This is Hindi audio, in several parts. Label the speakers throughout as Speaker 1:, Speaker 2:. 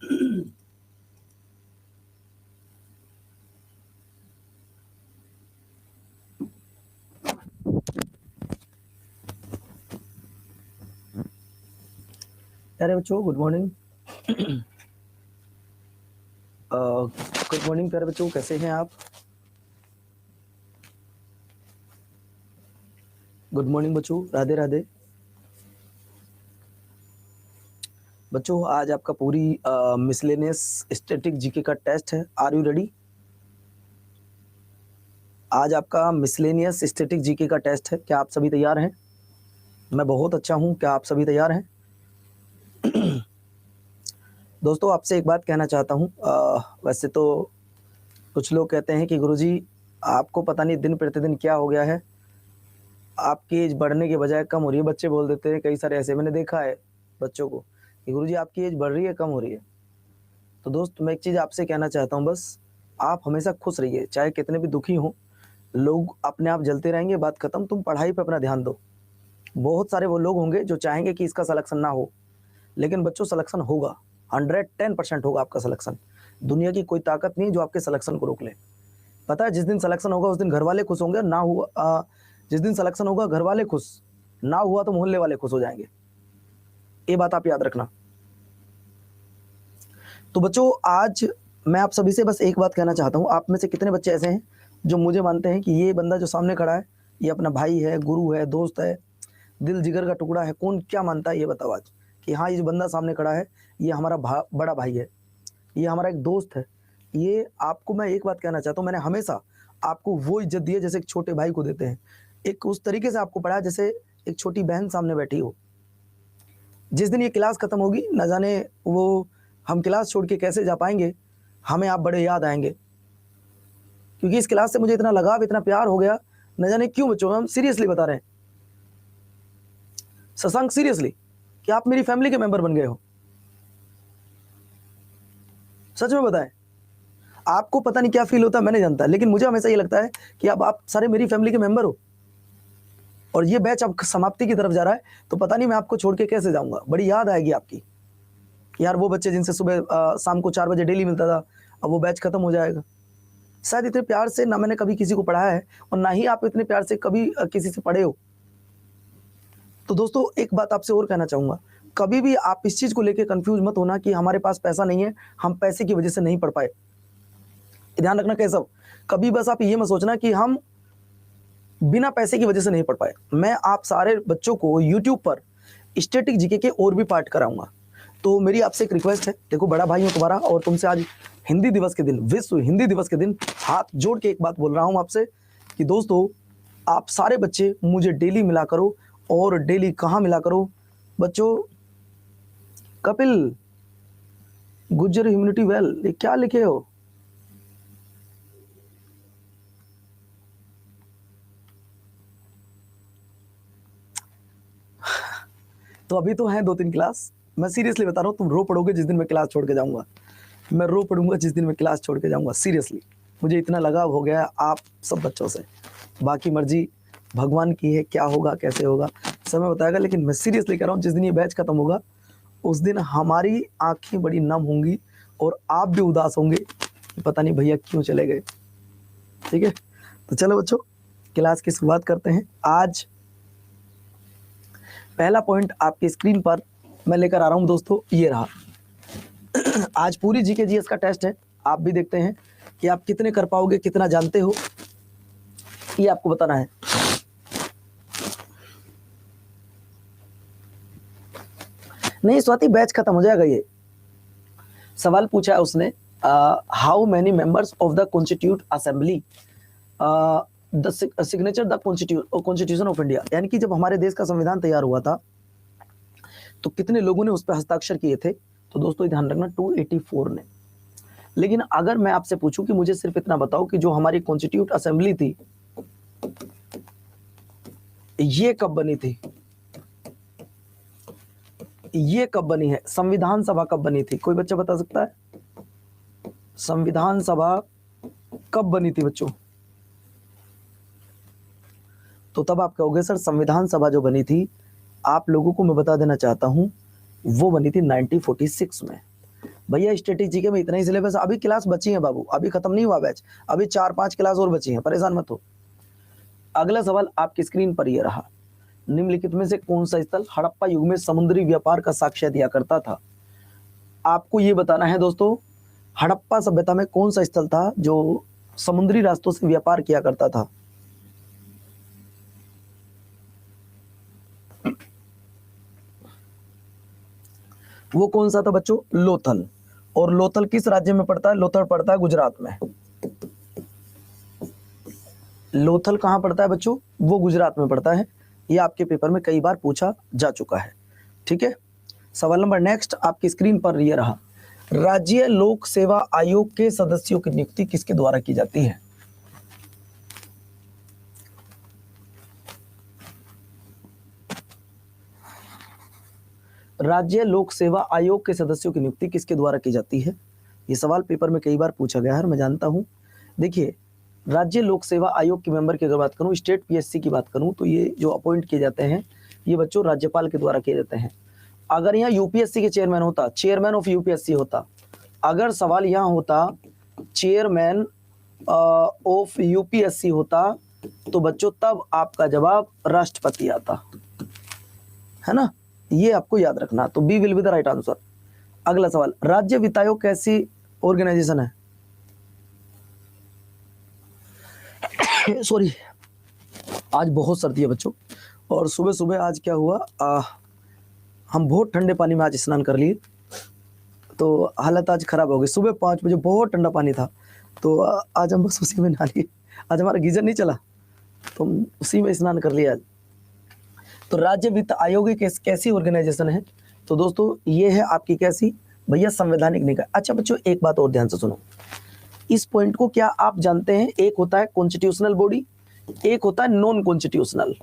Speaker 1: अरे बच्चों गुड मॉर्निंग। गुड मॉर्निंग प्यारे बच्चों, कैसे हैं आप? गुड मॉर्निंग बच्चों, राधे राधे। बच्चों आज आपका पूरी मिसलेनियस स्टैटिक जीके का टेस्ट है। Are you ready? आज आपका मिसलेनियस स्टैटिक जीके का टेस्ट है। क्या आप सभी तैयार हैं? मैं बहुत अच्छा हूं। क्या आप सभी तैयार हैं? दोस्तों आपसे एक बात कहना चाहता हूं। वैसे तो कुछ लोग कहते हैं कि गुरुजी आपको पता नहीं दिन प्रतिदिन क्या हो गया है, आपकी एज बढ़ने के बजाय कम हो रही है। बच्चे बोल देते हैं, कई सारे ऐसे मैंने देखा है बच्चों को कि गुरुजी आपकी एज बढ़ रही है कम हो रही है। तो दोस्त मैं एक चीज़ आपसे कहना चाहता हूँ, बस आप हमेशा खुश रहिए, चाहे कितने भी दुखी हों। लोग अपने आप जलते रहेंगे, बात खत्म। तुम पढ़ाई पे अपना ध्यान दो। बहुत सारे वो लोग होंगे जो चाहेंगे कि इसका सिलेक्शन ना हो, लेकिन बच्चों सिलेक्शन होगा। 110% होगा आपका सिलेक्शन। दुनिया की कोई ताकत नहीं जो आपके सिलेक्शन को रोक ले। पता है जिस दिन सिलेक्शन होगा उस दिन घर वाले खुश होंगे, ना हुआ जिस दिन सिलेक्शन होगा घर वाले खुश, ना हुआ तो मोहल्ले वाले खुश हो जाएंगे। ये बात आप याद रखना। तो बच्चों आज मैं आप सभी से बस एक बात कहना चाहता हूँ। आप में से कितने बच्चे ऐसे हैं जो मुझे मानते हैं कि ये बंदा जो सामने खड़ा है ये अपना भाई है, गुरु है, दोस्त है, दिल जिगर का टुकड़ा है? कौन क्या मानता है ये बताओ आज कि हाँ ये जो बंदा सामने खड़ा है ये हमारा बड़ा भाई है, ये हमारा एक दोस्त है। ये आपको मैं एक बात कहना चाहता हूँ, मैंने हमेशा आपको वो इज्जत दी है जैसे एक छोटे भाई को देते हैं। एक उस तरीके से आपको पढ़ाया जैसे एक छोटी बहन सामने बैठी हो। जिस दिन ये क्लास खत्म होगी न जाने वो हम क्लास छोड़ के कैसे जा पाएंगे, हमें आप बड़े याद आएंगे। क्योंकि इस क्लास से मुझे इतना लगाव, इतना प्यार हो गया, न जाने क्यों बच्चों। हम सीरियसली बता रहे हैं शशांक, सीरियसली कि आप मेरी फैमिली के मेंबर बन गए हो। सच में बताएं, आपको पता नहीं क्या फील होता है मैंने जानता है, लेकिन मुझे हमेशा ये लगता है कि अब आप सारे मेरी फैमिली के मेंबर हो। और ये बैच अब समाप्ति की तरफ जा रहा है, तो पता नहीं मैं आपको छोड़ के कैसे जाऊंगा। बड़ी याद आएगी आपकी यार, वो बच्चे जिनसे सुबह शाम को 4 बजे डेली मिलता था, अब वो बैच खत्म हो जाएगा। शायद इतने प्यार से ना मैंने कभी किसी को पढ़ाया है और ना ही आप इतने प्यार से कभी किसी से पढ़े हो। तो दोस्तों एक बात आपसे और कहना चाहूंगा, कभी भी आप इस चीज को लेकर कंफ्यूज मत होना कि हमारे पास पैसा नहीं है, हम पैसे की वजह से नहीं पढ़ पाए। ध्यान रखना कैसा, कभी बस आप ये मत सोचना कि हम बिना पैसे की वजह से नहीं पढ़ पाए। मैं आप सारे बच्चों को यूट्यूब पर स्टैटिक जीके के और भी पार्ट कराऊंगा। तो मेरी आपसे एक रिक्वेस्ट है, देखो बड़ा भाई हूं तुम्हारा और तुमसे आज हिंदी दिवस के दिन, विश्व हिंदी दिवस के दिन हाथ जोड़ के एक बात बोल रहा हूं आपसे कि दोस्तों आप सारे बच्चे मुझे डेली मिला करो। और डेली कहाँ मिला करो बच्चों? कपिल गुज्जर इम्यूनिटी वेल, ये क्या लिखे हो? तो अभी तो है 2-3 क्लास। मैं सीरियसली बता रहा हूँ, तुम रो पड़ोगे जिस दिन मैं क्लास छोड़ के जाऊंगा। मैं रो पड़ूंगा जिस दिन मैं क्लास छोड़ के जाऊंगा। सीरियसली मुझे इतना लगाव हो गया आप सब बच्चों से। बाकी मर्जी भगवान की है, क्या होगा कैसे होगा समय बताएगा। लेकिन मैं सीरियसली कह रहा हूँ, जिस दिन ये बैच खत्म होगा उस दिन हमारी आंखें बड़ी नम होंगी और आप भी उदास होंगे कि पता नहीं भैया क्यों चले गए। ठीक है, तो चलो बच्चों क्लास की शुरुआत करते हैं। आज पहला पॉइंट आपकी स्क्रीन पर मैं लेकर आ रहा हूं दोस्तों, ये रहा। आज पूरी जीके जीएस का टेस्ट है। आप भी देखते हैं कि आप कितने कर पाओगे, कितना जानते हो, ये आपको बताना है। नहीं स्वाति, बैच खत्म हो जाएगा। ये सवाल पूछा है उसने, how many members of the constitute assembly the signature the constitution of India, यानी कि जब हमारे देश का संविधान तैयार हुआ था तो कितने लोगों ने उस पर हस्ताक्षर किए थे? तो दोस्तों ध्यान रखना 284 ने। लेकिन अगर मैं आपसे पूछूं कि मुझे सिर्फ इतना बताओ कि जो हमारी कॉन्स्टिट्यूट असेंबली थी ये कब बनी थी, ये कब बनी है, संविधान सभा कब बनी थी? कोई बच्चा बता सकता है संविधान सभा कब बनी थी बच्चों? तो तब आप कहोगे सर संविधान सभा जो बनी थी, आप लोगों को मैं बता देना चाहता हूं वो बनी थी 1946 में। भैया स्ट्रेटेजी के में इतना ही सिलेबस, अभी क्लास बची है बाबू, अभी खत्म नहीं हुआ बैच, अभी 4-5 क्लास और बची हैं, परेशान मत हो। अगला सवाल आपकी स्क्रीन पर ये रहा, निम्नलिखित में से कौन सा स्थल हड़प्पा युग में समुद्री व्यापार का साक्ष्य दिया करता था। आपको ये बताना है दोस्तों, हड़प्पा सभ्यता में कौन सा स्थल था जो समुद्री रास्तों से व्यापार किया करता था। वो कौन सा था बच्चों, लोथल। और लोथल किस राज्य में पड़ता है, लोथल पड़ता है गुजरात में। लोथल कहां पड़ता है बच्चों, वो गुजरात में पड़ता है। ये आपके पेपर में कई बार पूछा जा चुका है, ठीक है। सवाल नंबर नेक्स्ट आपकी स्क्रीन पर ये रहा, राज्य लोक सेवा आयोग के सदस्यों की नियुक्ति किसके द्वारा की जाती है। राज्य लोक सेवा आयोग के सदस्यों की नियुक्ति किसके द्वारा की जाती है। ये सवाल पेपर में कई बार पूछा गया है, मैं जानता हूं। देखिए, राज्य लोक सेवा आयोग के मेंबर की अगर बात करूं, स्टेट पीएससी की बात करूं, तो ये जो अपॉइंट किए जाते हैं ये बच्चों राज्यपाल के द्वारा किए जाते हैं। अगर यहाँ यूपीएससी के चेयरमैन होता, चेयरमैन ऑफ यूपीएससी होता, अगर सवाल यहाँ होता चेयरमैन ऑफ यूपीएससी होता, तो बच्चों तब आपका जवाब राष्ट्रपति आता है ना, ये आपको याद रखना। तो B will be the right answer. अगला सवाल, राज्य वित्त आयोग कैसी ऑर्गेनाइजेशन है। सॉरी, आज बहुत सर्दी है बच्चों, और सुबह सुबह आज क्या हुआ, हम बहुत ठंडे पानी में आज स्नान कर लिए, तो हालत आज खराब हो गई। सुबह 5 बजे बहुत ठंडा पानी था, तो आज हम बस उसी में नहा लिए। आज हमारा गीजर नहीं चला, तो हम उसी में स्नान कर लिया आज। तो राज्य वित्त आयोग कैसी ऑर्गेनाइजेशन है, तो दोस्तों ये है आपकी कैसी भैया, संवैधानिक निकाय। अच्छा बच्चों, एक बात और ध्यान से सुनो, इस पॉइंट को क्या आप जानते हैं, एक होता है कॉन्स्टिट्यूशनल बॉडी, एक होता है नॉन कॉन्स्टिट्यूशनल।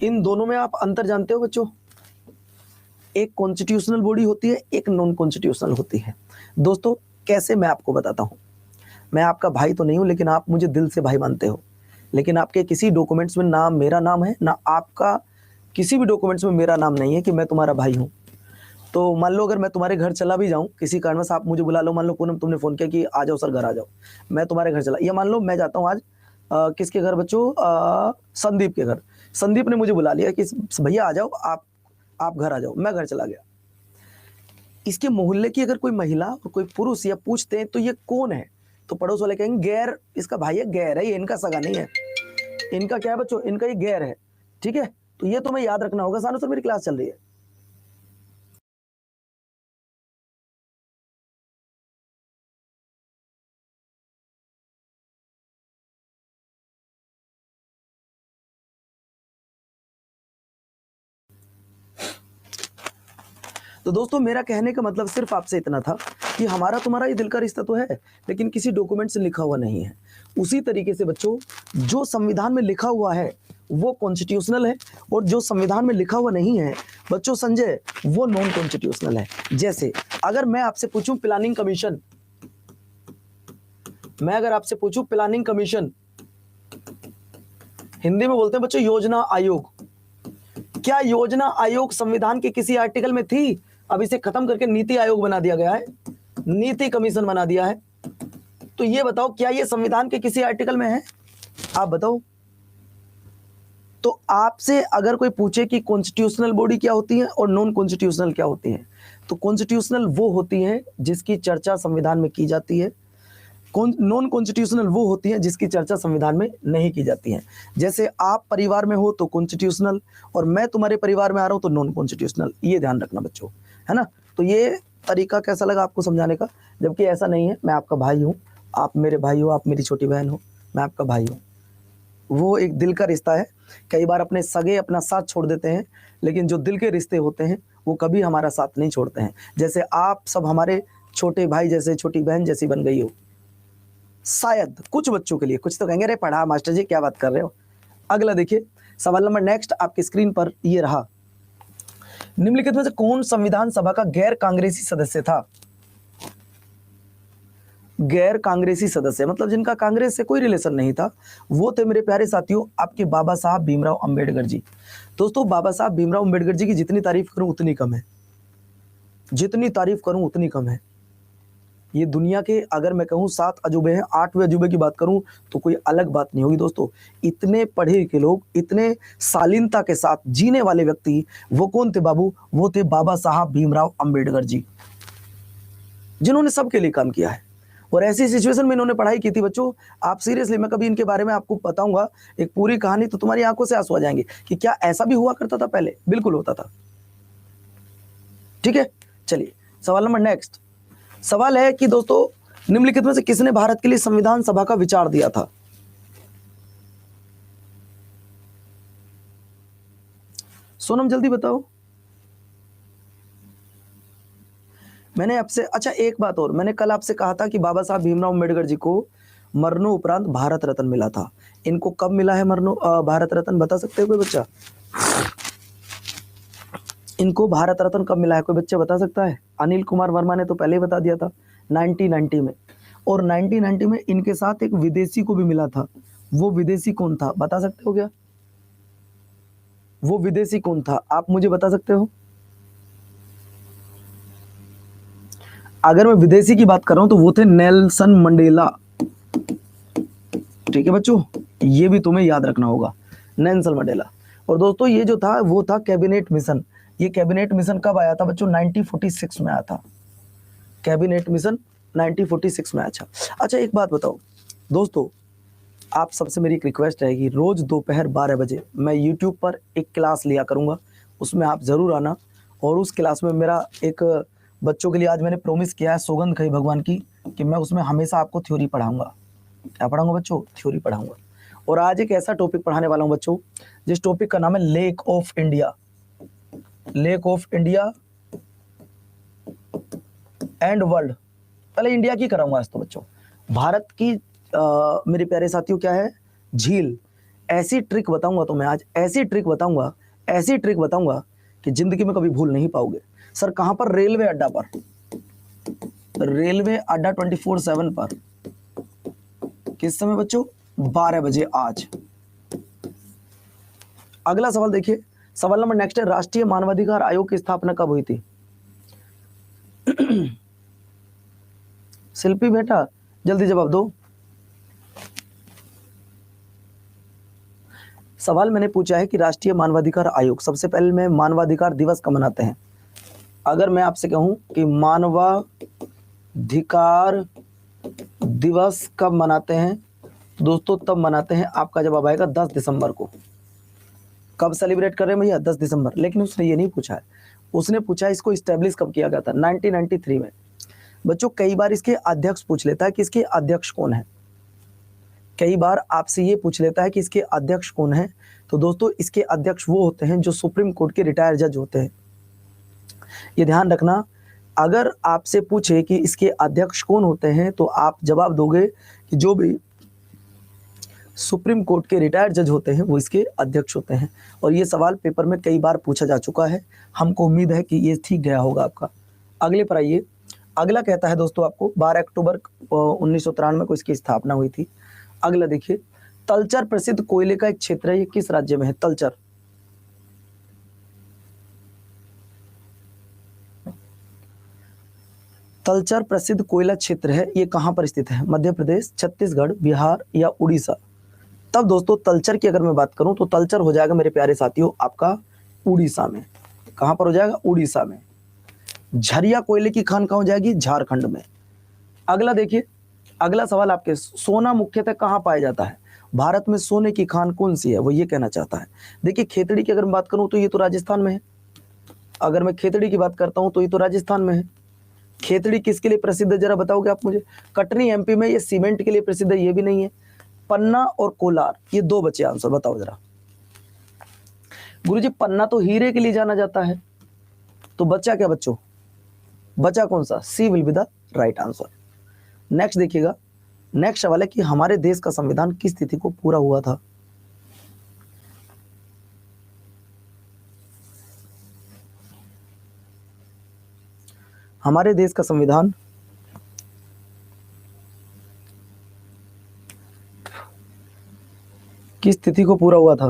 Speaker 1: इन दोनों में आप अंतर जानते हो बच्चों, एक कॉन्स्टिट्यूशनल बॉडी होती है, एक नॉन कॉन्स्टिट्यूशनल होती है। दोस्तों कैसे, मैं आपको बताता हूं। मैं आपका भाई तो नहीं हूं, लेकिन आप मुझे दिल से भाई मानते हो, लेकिन आपके किसी डॉक्यूमेंट्स में ना मेरा नाम है, ना आपका किसी भी डॉक्यूमेंट्स में मेरा नाम नहीं है कि मैं तुम्हारा भाई हूं। तो मान लो अगर मैं तुम्हारे घर चला भी जाऊं, किसी कारणवश आप मुझे बुला लो, मान लो पूनम तुमने फोन किया कि आ जाओ सर घर आ जाओ, मैं तुम्हारे घर चला, या मान लो मैं जाता हूं आज किसके घर बच्चों, संदीप के घर, संदीप ने मुझे बुला लिया कि भैया आ जाओ, आप घर आ जाओ, मैं घर चला गया। इसके मोहल्ले की अगर कोई महिला और कोई पुरुष या पूछते हैं तो ये कौन है, तो पड़ोस वाले कहेंगे गैर, इसका भाई है, गैर है, ये इनका सगा नहीं है, इनका क्या है बच्चों, इनका ये गैर है, ठीक है। तो ये तुम्हें याद रखना होगा। सानू सर मेरी क्लास चल रही है। तो दोस्तों मेरा कहने का मतलब सिर्फ आपसे इतना था कि हमारा तुम्हारा ये दिल का रिश्ता तो है, लेकिन किसी डॉक्यूमेंट से लिखा हुआ नहीं है। उसी तरीके से बच्चों जो संविधान में लिखा हुआ है वो कॉन्स्टिट्यूशनल है, और जो संविधान में लिखा हुआ नहीं है बच्चों संजय, वो नॉन कॉन्स्टिट्यूशनल है। जैसे अगर मैं आपसे पूछूं प्लानिंग कमीशन, मैं अगर आपसे पूछूं प्लानिंग कमीशन, हिंदी में बोलते हैं बच्चों योजना आयोग, क्या योजना आयोग संविधान के किसी आर्टिकल में थी? अब इसे खत्म करके नीति आयोग बना दिया गया है, नीति कमीशन बना दिया है। तो ये बताओ क्या ये संविधान के किसी आर्टिकल में है? आप बताओ। तो आपसे अगर कोई पूछे कि कॉन्स्टिट्यूशनल बॉडी क्या होती है और नॉन कॉन्स्टिट्यूशनल क्या होती है, तो कॉन्स्टिट्यूशनल वो होती है जिसकी चर्चा संविधान में की जाती है, नॉन कॉन्स्टिट्यूशनल वो होती है जिसकी चर्चा संविधान में नहीं की जाती है। जैसे आप परिवार में हो तो कॉन्स्टिट्यूशनल, और मैं तुम्हारे परिवार में आ रहा हूं तो नॉन कॉन्स्टिट्यूशनल। ये ध्यान रखना बच्चों, है ना। तो ये तरीका कैसा लगा आपको समझाने का? जबकि ऐसा नहीं है, मैं आपका भाई हूँ, आप मेरे भाई हो, आप मेरी छोटी बहन हो, मैं आपका भाई हूँ। वो एक दिल का रिश्ता है। कई बार अपने सगे अपना साथ छोड़ देते हैं, लेकिन जो दिल के रिश्ते होते हैं वो कभी हमारा साथ नहीं छोड़ते हैं। जैसे आप सब हमारे छोटे भाई जैसे, छोटी बहन जैसी बन गई हो शायद कुछ बच्चों के लिए। कुछ तो कहेंगे अरे पढ़ा मास्टर जी, क्या बात कर रहे हो। अगला देखिए सवाल नंबर नेक्स्ट आपकी स्क्रीन पर ये रहा, निम्नलिखित में से कौन संविधान सभा का गैर कांग्रेसी सदस्य था? गैर कांग्रेसी सदस्य, मतलब जिनका कांग्रेस से कोई रिलेशन नहीं था, वो थे मेरे प्यारे साथियों आपके बाबा साहब भीमराव अंबेडकर जी। दोस्तों बाबा साहब भीमराव अंबेडकर जी की जितनी तारीफ करूं उतनी कम है, जितनी तारीफ करूं उतनी कम है। ये दुनिया के अगर मैं कहूं 7 अजूबे हैं, 8वें अजूबे की बात करूं तो कोई अलग बात नहीं होगी दोस्तों। इतने पढ़े लिखे लोग, इतने शालीनता के साथ जीने वाले व्यक्ति, वो कौन थे बाबू? वो थे बाबा साहब भीमराव अंबेडकर जी, जिन्होंने सबके लिए काम किया है। और ऐसी सिचुएशन में इन्होंने पढ़ाई की थी बच्चों, आप सीरियसली, मैं कभी इनके बारे में आपको बताऊंगा एक पूरी कहानी, तो तुम्हारी आंखों से आंसू आ जाएंगे कि क्या ऐसा भी हुआ करता था पहले। बिल्कुल होता था। ठीक है, चलिए सवाल नंबर नेक्स्ट। सवाल है कि दोस्तों निम्नलिखित में से किसने भारत के लिए संविधान सभा का विचार दिया था? सोनम जल्दी बताओ। मैंने आपसे, अच्छा एक बात और, मैंने कल आपसे कहा था कि बाबा साहब भीमराव अंबेडकर जी को मरणोपरांत भारत रत्न मिला था। इनको कब मिला है भारत रत्न, बता सकते हो कोई बच्चा? इनको भारत रत्न कब मिला है, कोई बच्चा बता सकता है? अनिल कुमार वर्मा ने तो पहले ही बता दिया था 1990 में। और 1990 में इनके साथ एक विदेशी को भी मिला था। वो विदेशी कौन था, बता सकते हो क्या? वो विदेशी कौन था, आप मुझे बता सकते हो? अगर मैं विदेशी की बात कर रहा हूं तो वो थे नेल्सन मंडेला। ठीक है बच्चों, ये भी तुम्हें याद रखना होगा, नेल्सन मंडेला। और दोस्तों ये जो था वो था कैबिनेट मिशन। ये कैबिनेट मिशन कब आया था बच्चों? 1946 में आया था। कैबिनेट मिशन 1946 में आया था। अच्छा एक बात बताओ दोस्तों, आप सबसे मेरी एक रिक्वेस्ट रहेगी, रोज दोपहर 12 बजे मैं YouTube पर एक क्लास लिया करूंगा, उसमें आप जरूर आना। और उस क्लास में मेरा एक बच्चों के लिए आज मैंने प्रॉमिस किया है, सौगंध खाई भगवान की, कि मैं उसमें हमेशा आपको थ्योरी पढ़ाऊंगा। क्या पढ़ाऊंगा बच्चों? थ्योरी पढ़ाऊंगा। और आज एक ऐसा टॉपिक पढ़ाने वाला हूं बच्चों, जिस टॉपिक का नाम है lake of India. Lake of India and world. पहले इंडिया की कराऊंगा आज तो बच्चों। भारत की मेरे प्यारे साथियों क्या है? झील। ऐसी ट्रिक बताऊंगा तो मैं आज, ऐसी ट्रिक बताऊंगा, ऐसी ट्रिक बताऊंगा कि जिंदगी में कभी भूल नहीं पाओगे। सर कहां पर? रेलवे अड्डा पर, रेलवे अड्डा 24/7 पर। किस समय बच्चों? 12 बजे आज। अगला सवाल देखिए, सवाल नंबर नेक्स्ट है, राष्ट्रीय मानवाधिकार आयोग की स्थापना कब हुई थी? शिल्पी बेटा जल्दी जवाब दो। सवाल मैंने पूछा है कि राष्ट्रीय मानवाधिकार आयोग, सबसे पहले मैं मानवाधिकार दिवस कब मनाते हैं? अगर मैं आपसे कहूं कि मानवाधिकार दिवस कब मनाते हैं, दोस्तों तब मनाते हैं, आपका जवाब आएगा 10 दिसंबर को। कब सेलिब्रेट कर रहे हैं भैया? 10 दिसंबर। लेकिन उसने ये नहीं पूछा है, उसने पूछा इसको इस्टेब्लिश कब किया गया था? 1993 में। बच्चों कई बार इसके अध्यक्ष पूछ लेता है कि इसके अध्यक्ष कौन है, कई बार आपसे ये पूछ लेता है कि इसके अध्यक्ष कौन है। तो दोस्तों इसके अध्यक्ष वो होते हैं जो सुप्रीम कोर्ट के रिटायर्ड जज होते हैं। ये ध्यान रखना, अगर आपसे पूछे कि इसके अध्यक्ष कौन होते हैं तो आप जवाब दोगे कि जो भी सुप्रीम कोर्ट के रिटायर्ड जज होते हैं वो इसके अध्यक्ष होते हैं। और ये सवाल पेपर में कई बार पूछा जा चुका है, हमको उम्मीद है कि ये ठीक गया होगा आपका। अगले पर आइए। अगला कहता है दोस्तों आपको 12 अक्टूबर 1993 को इसकी स्थापना हुई थी। अगला देखिए, तलचर प्रसिद्ध कोयले का एक क्षेत्र है, ये किस राज्य में है? तलचर। तलचर प्रसिद्ध कोयला क्षेत्र है, ये कहां पर स्थित है? मध्य प्रदेश, छत्तीसगढ़, बिहार या उड़ीसा? तब दोस्तों तलचर की अगर मैं बात करूं तो तलचर हो जाएगा मेरे प्यारे साथियों आपका उड़ीसा में। कहां पर हो जाएगा? उड़ीसा में। झरिया कोयले की खान कहां हो जाएगी? झारखंड में। अगला देखिए, अगला सवाल आपके, सोना मुख्यतः कहां पाया जाता है? भारत में सोने की खान कौन सी है, वो ये कहना चाहता है। देखिए खेतड़ी की अगर मैं बात करूं तो ये तो राजस्थान में है। अगर मैं खेतड़ी की बात करता हूं तो ये तो राजस्थान में है। खेतड़ी किसके लिए प्रसिद्ध है जरा बताओगे आप मुझे? कटनी एमपी में, ये सीमेंट के लिए प्रसिद्ध है, ये भी नहीं है। पन्ना और कोलार, ये दो बचे आंसर, बताओ जरा। गुरुजी पन्ना तो हीरे के लिए जाना जाता है, तो बचा क्या बच्चों? बचा कौन सा? C will be the right answer. Next देखिएगा, नेक्स्ट सवाल है कि हमारे देश का संविधान किस तिथि को पूरा हुआ था? हमारे देश का संविधान किस तिथि को पूरा हुआ था?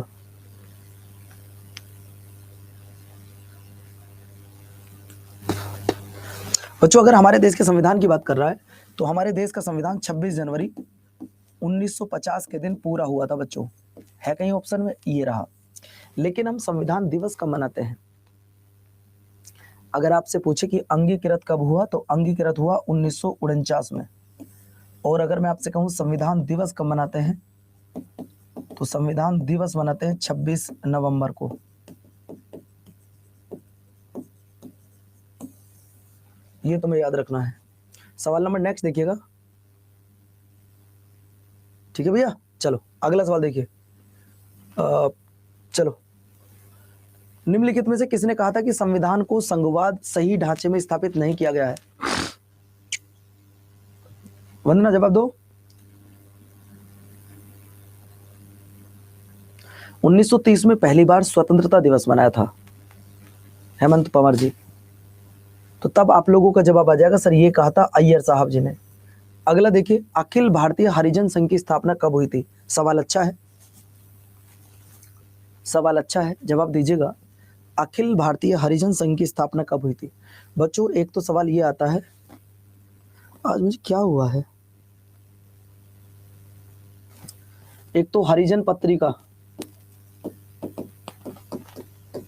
Speaker 1: बच्चों अगर हमारे देश के संविधान की बात कर रहा है तो हमारे देश का संविधान 26 जनवरी 1950 के दिन पूरा हुआ था बच्चों। है कहीं ऑप्शन में? ये रहा। लेकिन हम संविधान दिवस कब मनाते हैं? अगर आपसे पूछे कि अंगीकृत कब हुआ तो अंगीकृत हुआ 1949 में। और अगर मैं आपसे कहूं संविधान दिवस कब मनाते हैं तो संविधान दिवस मनाते हैं 26 नवंबर को। ये तुम्हें याद रखना है। सवाल नंबर नेक्स्ट देखिएगा। ठीक है भैया, चलो अगला सवाल देखिए। चलो, निम्नलिखित में से किसने कहा था कि संविधान को संघवाद सही ढांचे में स्थापित नहीं किया गया है? वंदना जवाब दो। 1930 में पहली बार स्वतंत्रता दिवस मनाया था हेमंत पवार जी। तो तब आप लोगों का जवाब आ जाएगा सर ये कहा था अय्यर साहब जी ने। अगला देखिए, अखिल भारतीय हरिजन संघ की स्थापना कब हुई थी? सवाल अच्छा है, सवाल अच्छा है, जवाब दीजिएगा। अखिल भारतीय हरिजन संघ की स्थापना कब हुई थी? बच्चों एक तो सवाल ये आता है, आज मुझे क्या हुआ है, एक तो हरिजन पत्रिका,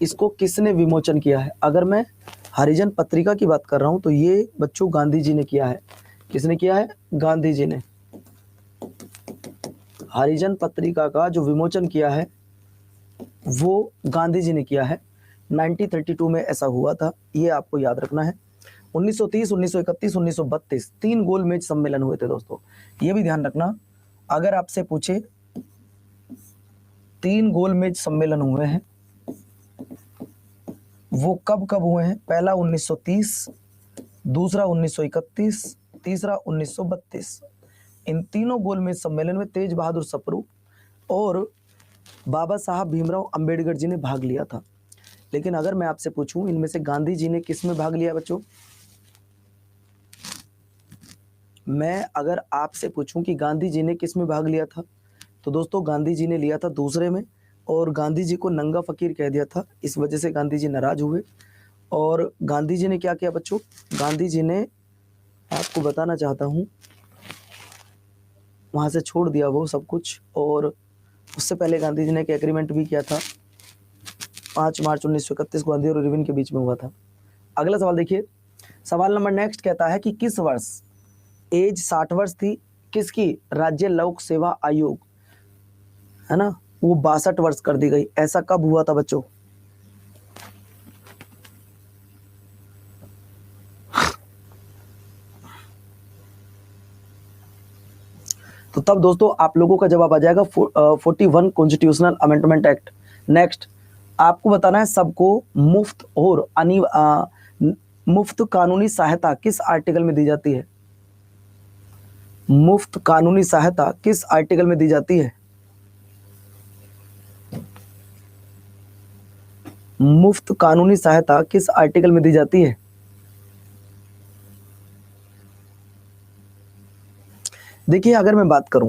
Speaker 1: इसको किसने विमोचन किया है? अगर मैं हरिजन पत्रिका की बात कर रहा हूं तो ये बच्चों गांधी जी ने किया है। किसने किया है? गांधी जी ने। हरिजन पत्रिका का जो विमोचन किया है वो गांधी जी ने किया है। 1932 में ऐसा हुआ था, ये आपको याद रखना है। 1930, 1931, 1932 तीन गोलमेज सम्मेलन हुए थे दोस्तों, ये भी ध्यान रखना। अगर आपसे पूछे तीन गोलमेज सम्मेलन हुए हैं वो कब कब हुए हैं? पहला 1930, दूसरा 1931, तीसरा 1932। इन तीनों गोलमेज सम्मेलन में तेज बहादुर सप्रू और बाबा साहब भीमराव अंबेडकर जी ने भाग लिया था। लेकिन अगर मैं आपसे पूछूं इनमें से गांधी जी ने किस में भाग लिया बच्चों? मैं अगर आपसे पूछूं कि गांधी जी ने किस में भाग लिया था तो दोस्तों गांधी जी ने लिया था दूसरे में। और गांधी जी को नंगा फकीर कह दिया था, इस वजह से गांधी जी नाराज हुए। और गांधी जी ने क्या किया बच्चों? गांधी जी ने, आपको बताना चाहता हूं, वहां से छोड़ दिया वो सब कुछ। और उससे पहले गांधी जी ने एक एग्रीमेंट भी किया था, 5 मार्च 1931 को गांधी और इरविन के बीच में हुआ था। अगला सवाल देखिए, सवाल नंबर नेक्स्ट कहता है कि किस वर्ष एज 60 वर्ष थी किसकी? राज्य लोक सेवा आयोग, है ना, वो 62 वर्ष कर दी गई। ऐसा कब हुआ था बच्चों? तो तब दोस्तों आप लोगों का जवाब आ जाएगा 41 कॉन्स्टिट्यूशनल अमेंडमेंट एक्ट। नेक्स्ट आपको बताना है सबको मुफ्त और मुफ्त कानूनी सहायता किस आर्टिकल में दी जाती है? मुफ्त कानूनी सहायता किस आर्टिकल में दी जाती है? मुफ्त कानूनी सहायता किस आर्टिकल में दी जाती है? देखिए अगर मैं बात कर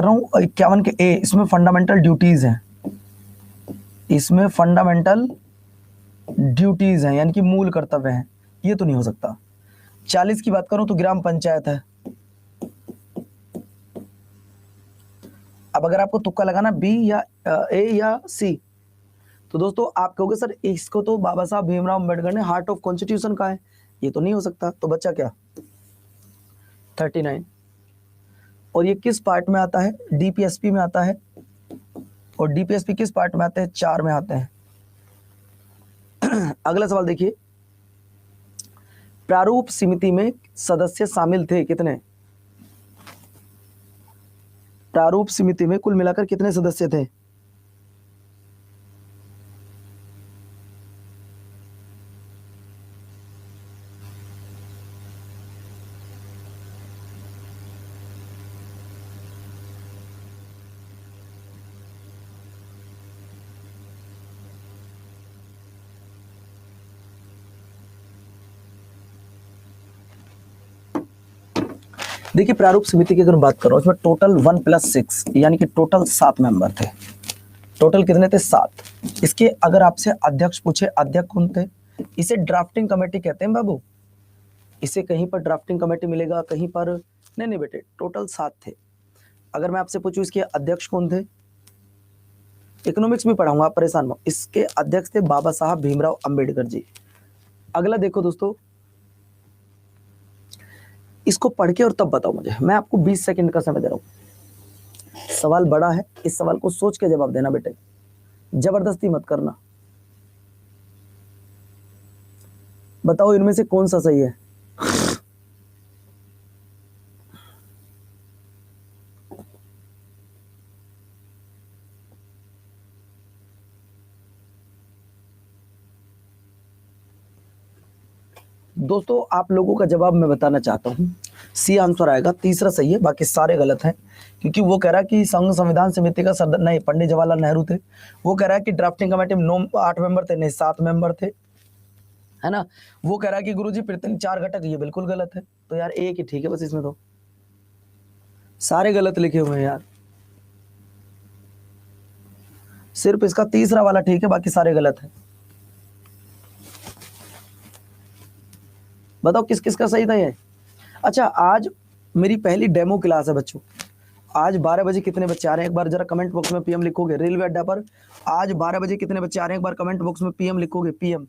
Speaker 1: रहा हूं 51 के ए, इसमें फंडामेंटल ड्यूटीज हैं, इसमें फंडामेंटल ड्यूटीज हैं यानी कि मूल कर्तव्य हैं, ये तो नहीं हो सकता। 40 की बात करूं तो ग्राम पंचायत है। अब अगर आपको तुक्का लगाना बी या ए या सी तो दोस्तों आप कहोगे सर इसको तो बाबा साहब भीमराव अम्बेडकर ने हार्ट ऑफ कॉन्स्टिट्यूशन कहा है, ये तो नहीं हो सकता। तो बच्चा क्या? 39। और ये किस पार्ट में आता है? डीपीएसपी में आता है। और डीपीएसपी किस पार्ट में आते हैं? 4 में आते हैं। अगला सवाल देखिए, प्रारूप समिति में सदस्य शामिल थे कितने? प्रारूप समिति में कुल मिलाकर कितने सदस्य थे? देखिए प्रारूप समिति की अगर बात करो इसमें टोटल 1+6 यानी कि टोटल 7 मेंबर थे। टोटल कितने थे? 7। इसके अगर आपसे अध्यक्ष पूछे, अध्यक्ष कौन थे? इसे ड्राफ्टिंग कमेटी कहते हैं बाबू। इसे कहीं पर ड्राफ्टिंग कमेटी मिलेगा, कहीं पर नहीं। नहीं बेटे, टोटल 7 थे। अगर मैं आपसे पूछूं इसके अध्यक्ष कौन थे? इकोनॉमिक्स में पढ़ाऊंगा, आप परेशान मत। इसके अध्यक्ष थे बाबा साहब भीमराव अंबेडकर जी। अगला देखो दोस्तों, इसको पढ़ के और तब बताओ मुझे। मैं आपको 20 सेकंड का समय दे रहा हूं। सवाल बड़ा है, इस सवाल को सोच के जवाब देना बेटे, जबरदस्ती मत करना। बताओ इनमें से कौन सा सही है? दोस्तों आप लोगों का जवाब मैं बताना चाहता हूं। सी आंसर आएगा, तीसरा सही है, बाकी सारे गलत हैं। क्योंकि वो कह रहा है कि संघ संविधान समिति का सदस्य नहीं, पंडित जवाहरलाल नेहरू थे। वो कह रहा है कि ड्राफ्टिंग कमेटी में 8 मेंबर थे, नहीं 7 मेंबर थे, है ना। वो कह रहा है कि गुरुजी पृथ्वी 4 घटक, ये बिल्कुल गलत है। तो यार एक ही ठीक है बस, इसमें तो सारे गलत लिखे हुए हैं यार। सिर्फ इसका तीसरा वाला ठीक है, बाकी सारे गलत है। बताओ किस किस का सही था ये? अच्छा, आज मेरी पहली डेमो क्लास है बच्चों। आज 12 बजे कितने बच्चे आ रहे हैं एक बार जरा कमेंट बॉक्स में पीएम लिखोगे। रेलवे अड्डा पर आज 12 बजे कितने बच्चे आ रहे हैं एक बार कमेंट बॉक्स में पीएम लिखोगे, पीएम।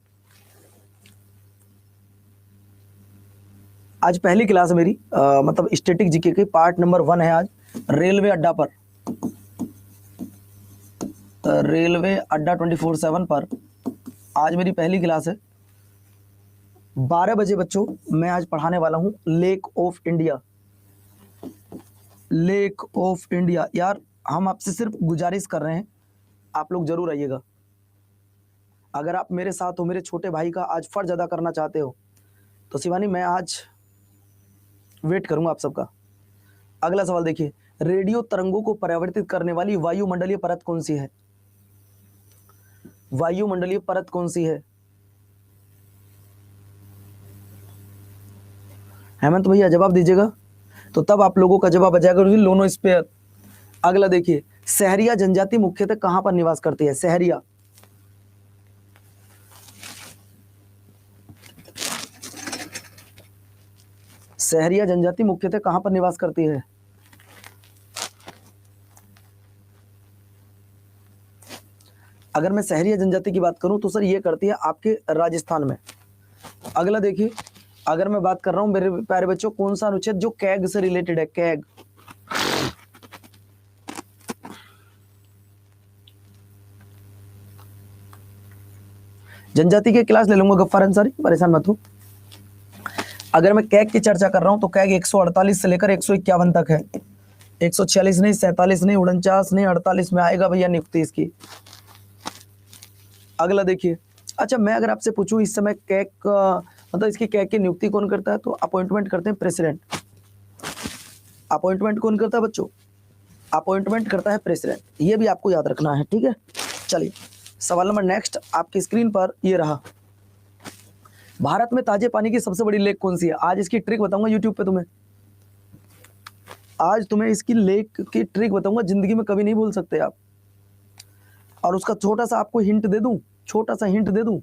Speaker 1: आज पहली क्लास है मेरी, मतलब स्टैटिक जीके की पार्ट नंबर 1 है आज। रेलवे अड्डा पर, रेलवे अड्डा 24/7 पर आज मेरी पहली क्लास है। 12 बजे बच्चों मैं आज पढ़ाने वाला हूं lake of India. Lake of India. यार हम आपसे सिर्फ गुजारिश कर रहे हैं, आप लोग जरूर आइएगा। अगर आप मेरे साथ हो, मेरे छोटे भाई का आज फर्ज अदा करना चाहते हो, तो शिवानी मैं आज वेट करूंगा आप सबका। अगला सवाल देखिए, रेडियो तरंगों को परावर्तित करने वाली वायुमंडलीय परत कौन सी है? वायुमंडलीय परत कौन सी है? हेमंत भैया जवाब दीजिएगा, तो तब आप लोगों का जवाब आ जाएगा लोनोस्फीयर। अगला देखिए, सहरिया जनजाति मुख्यतः कहां पर निवास करती है? सहरिया, सहरिया जनजाति मुख्यतः कहां पर निवास करती है? अगर मैं सहरिया जनजाति की बात करूं तो सर ये करती है आपके राजस्थान में। अगला देखिए, अगर मैं बात कर रहा हूं मेरे प्यारे बच्चों, कौन सा अनुच्छेद जो कैग से रिलेटेड है? कैग, जनजाति की क्लास ले लूंगा गफ्फार अंसारी, परेशान मत हो। अगर मैं कैग की चर्चा कर रहा हूं तो कैग 148 से लेकर 151 तक है। 146 नहीं, 47 नहीं, 49 नहीं, 48 में आएगा भैया नियुक्ति इसकी। अगला देखिए, अच्छा मैं अगर आपसे पूछूं इस समय कैग का मतलब इसकी कैग की नियुक्ति कौन करता है, तो अपॉइंटमेंट करते हैं प्रेसिडेंट। अपॉइंटमेंट कौन करता है बच्चों? अपॉइंटमेंट करता है प्रेसिडेंट। ये भी आपको याद रखना है, ठीक है। चलिए सवाल नंबर नेक्स्ट आपकी स्क्रीन पर ये रहा। भारत में ताजे पानी की सबसे बड़ी लेक कौन सी है? आज इसकी ट्रिक बताऊंगा यूट्यूब पे तुम्हें। आज तुम्हें इसकी लेक की ट्रिक बताऊंगा, जिंदगी में कभी नहीं भूल सकते आप। और उसका छोटा सा आपको हिंट दे दूं, छोटा सा हिंट दे दूं,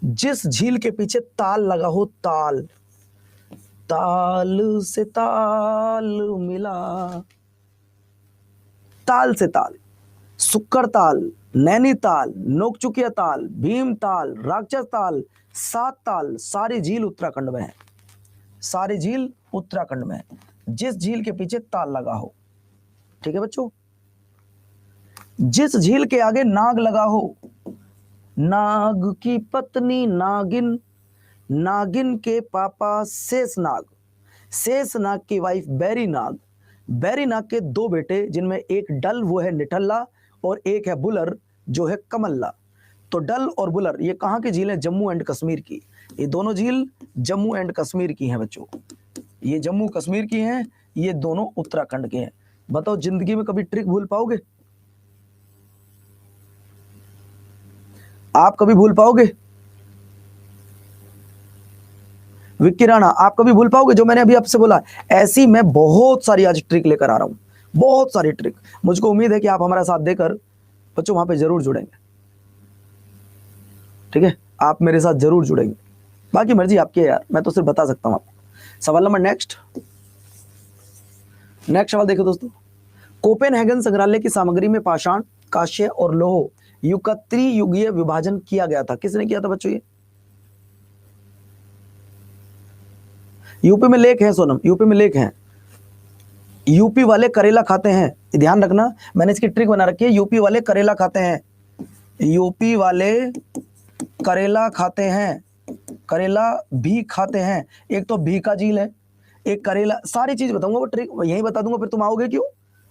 Speaker 1: जिस झील के पीछे ताल लगा हो, ताल, ताल से ताल मिला, ताल से ताल, सुक्कर ताल, नैनीताल, नोकचुकिया ताल, भीम ताल, राक्षस ताल, 7 ताल, सारी झील उत्तराखंड में है। सारी झील उत्तराखंड में है, जिस झील के पीछे ताल लगा हो, ठीक है बच्चों। जिस झील के आगे नाग लगा हो, नाग की पत्नी नागिन, नागिन के पापा शेषनाग, शेषनाग की वाइफ बैरी नाग, बैरी नाग के 2 बेटे जिनमें एक डल वो है निठल्ला और एक है बुलर जो है कमल्ला। तो डल और बुलर ये कहाँ की झील है? जम्मू एंड कश्मीर की। ये दोनों झील जम्मू एंड कश्मीर की हैं बच्चों, ये जम्मू कश्मीर की हैं, ये दोनों उत्तराखंड के हैं। बताओ जिंदगी में कभी ट्रिक भूल पाओगे? आप कभी भूल पाओगे? विक्की राणा, आप कभी भूल पाओगे जो मैंने अभी आपसे बोला? ऐसी मैं बहुत सारी आज ट्रिक लेकर आ रहा हूं, बहुत सारी ट्रिक। मुझको उम्मीद है कि आप हमारा साथ देकर बच्चों वहां पे जरूर जुड़ेंगे, ठीक है? आप मेरे साथ जरूर जुड़ेंगे, बाकी मर्जी आपकी है यार, मैं तो सिर्फ बता सकता हूं आपको। सवाल नंबर नेक्स्ट सवाल देखो दोस्तों। कोपेनहेगन संग्रहालय की सामग्री में पाषाण, कांस्य और लौह युग का त्रियुगीय विभाजन किया गया था। किसने किया था बच्चों? ये यूपी में लेख है सोनम, यूपी में लेख है। यूपी वाले करेला खाते हैं, ध्यान रखना, मैंने इसकी ट्रिक बना रखी है। यूपी वाले करेला खाते हैं, यूपी वाले करेला खाते हैं, करेला भी खाते हैं। एक तो भी का झील है, एक करेला, सारी चीज बताऊंगा, वो ट्रिक यही बता दूंगा, फिर तुम आओगे क्यों?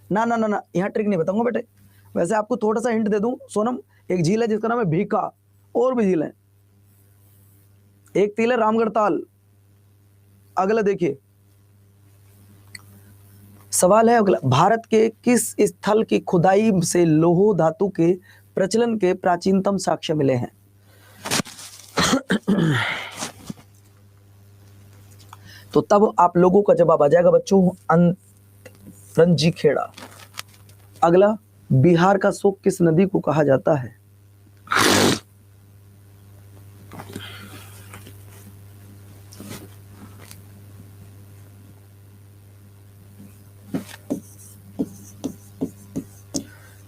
Speaker 1: ना ना ना ना, यहाँ ट्रिक नहीं बताऊंगा बेटे। वैसे आपको थोड़ा सा हिंट दे दूं सोनम, एक झील है जिसका नाम है भीका, और भी झील है, एक तिल है रामगढ़ ताल। अगला देखिए सवाल है अगला, भारत के किस स्थल की खुदाई से लौह धातु के प्रचलन के प्राचीनतम साक्ष्य मिले हैं? तो तब आप लोगों का जवाब आ जाएगा बच्चों, रंजी खेड़ा। अगला, बिहार का शोक किस नदी को कहा जाता है?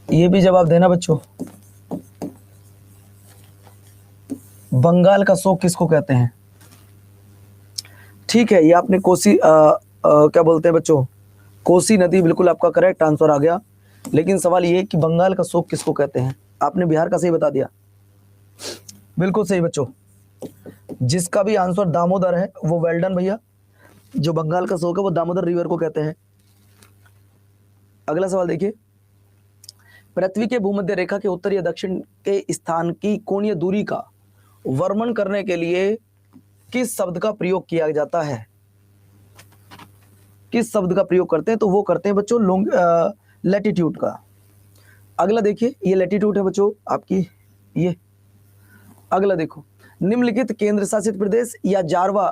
Speaker 1: ये भी जवाब देना बच्चों। बंगाल का शोक किसको कहते हैं? ठीक है, ये आपने कोसी क्या बोलते हैं बच्चों, कोसी नदी, बिल्कुल आपका करेक्ट आंसर आ गया। लेकिन सवाल ये कि बंगाल का शोक किसको कहते हैं? आपने बिहार का सही बता दिया, बिल्कुल सही बच्चों। जिसका भी आंसर दामोदर है वो वेल डन भैया। जो बंगाल का शोक है वो दामोदर रिवर को कहते हैं। अगला सवाल देखिए, पृथ्वी के भूमध्य रेखा के उत्तर या दक्षिण के स्थान की कोणीय दूरी का वर्णन करने के लिए किस शब्द का प्रयोग किया जाता है? किस शब्द का प्रयोग करते हैं? तो वो करते हैं बच्चों लैटिट्यूड का। अगला देखिए, ये लैटिट्यूड है बच्चों आपकी, ये। अगला देखो, निम्नलिखित केंद्र शासित प्रदेश या जारवा,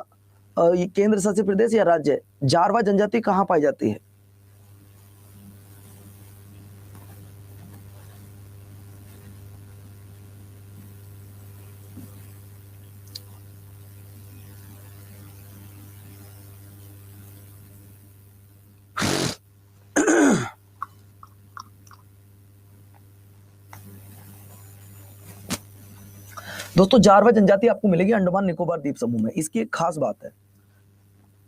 Speaker 1: केंद्र शासित प्रदेश या राज्य, जारवा जनजाति कहां पाई जाती है? दोस्तों जारवा जनजाति आपको मिलेगी अंडमान निकोबार द्वीप समूह में। इसकी एक खास बात है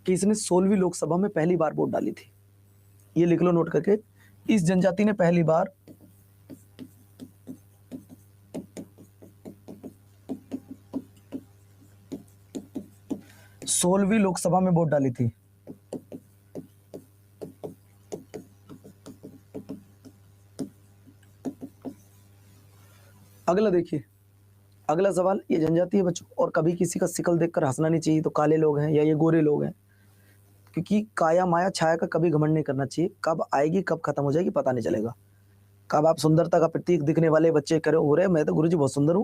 Speaker 1: कि इसने 16वीं लोकसभा में पहली बार वोट डाली थी। ये लिख लो नोट करके, इस जनजाति ने पहली बार 16वीं लोकसभा में वोट डाली थी। अगला देखिए, अगला सवाल, ये जनजाति है बच्चों, और कभी किसी का शिकल देखकर हंसना नहीं चाहिए, तो काले लोग हैं या ये गोरे लोग हैं, क्योंकि काया माया छाया का कभी घमंड नहीं करना चाहिए। कब आएगी कब खत्म हो जाएगी पता नहीं चलेगा। कब आप सुंदरता का प्रतीक दिखने वाले बच्चे करे हो रहे मैं तो गुरुजी बहुत सुंदर हूं,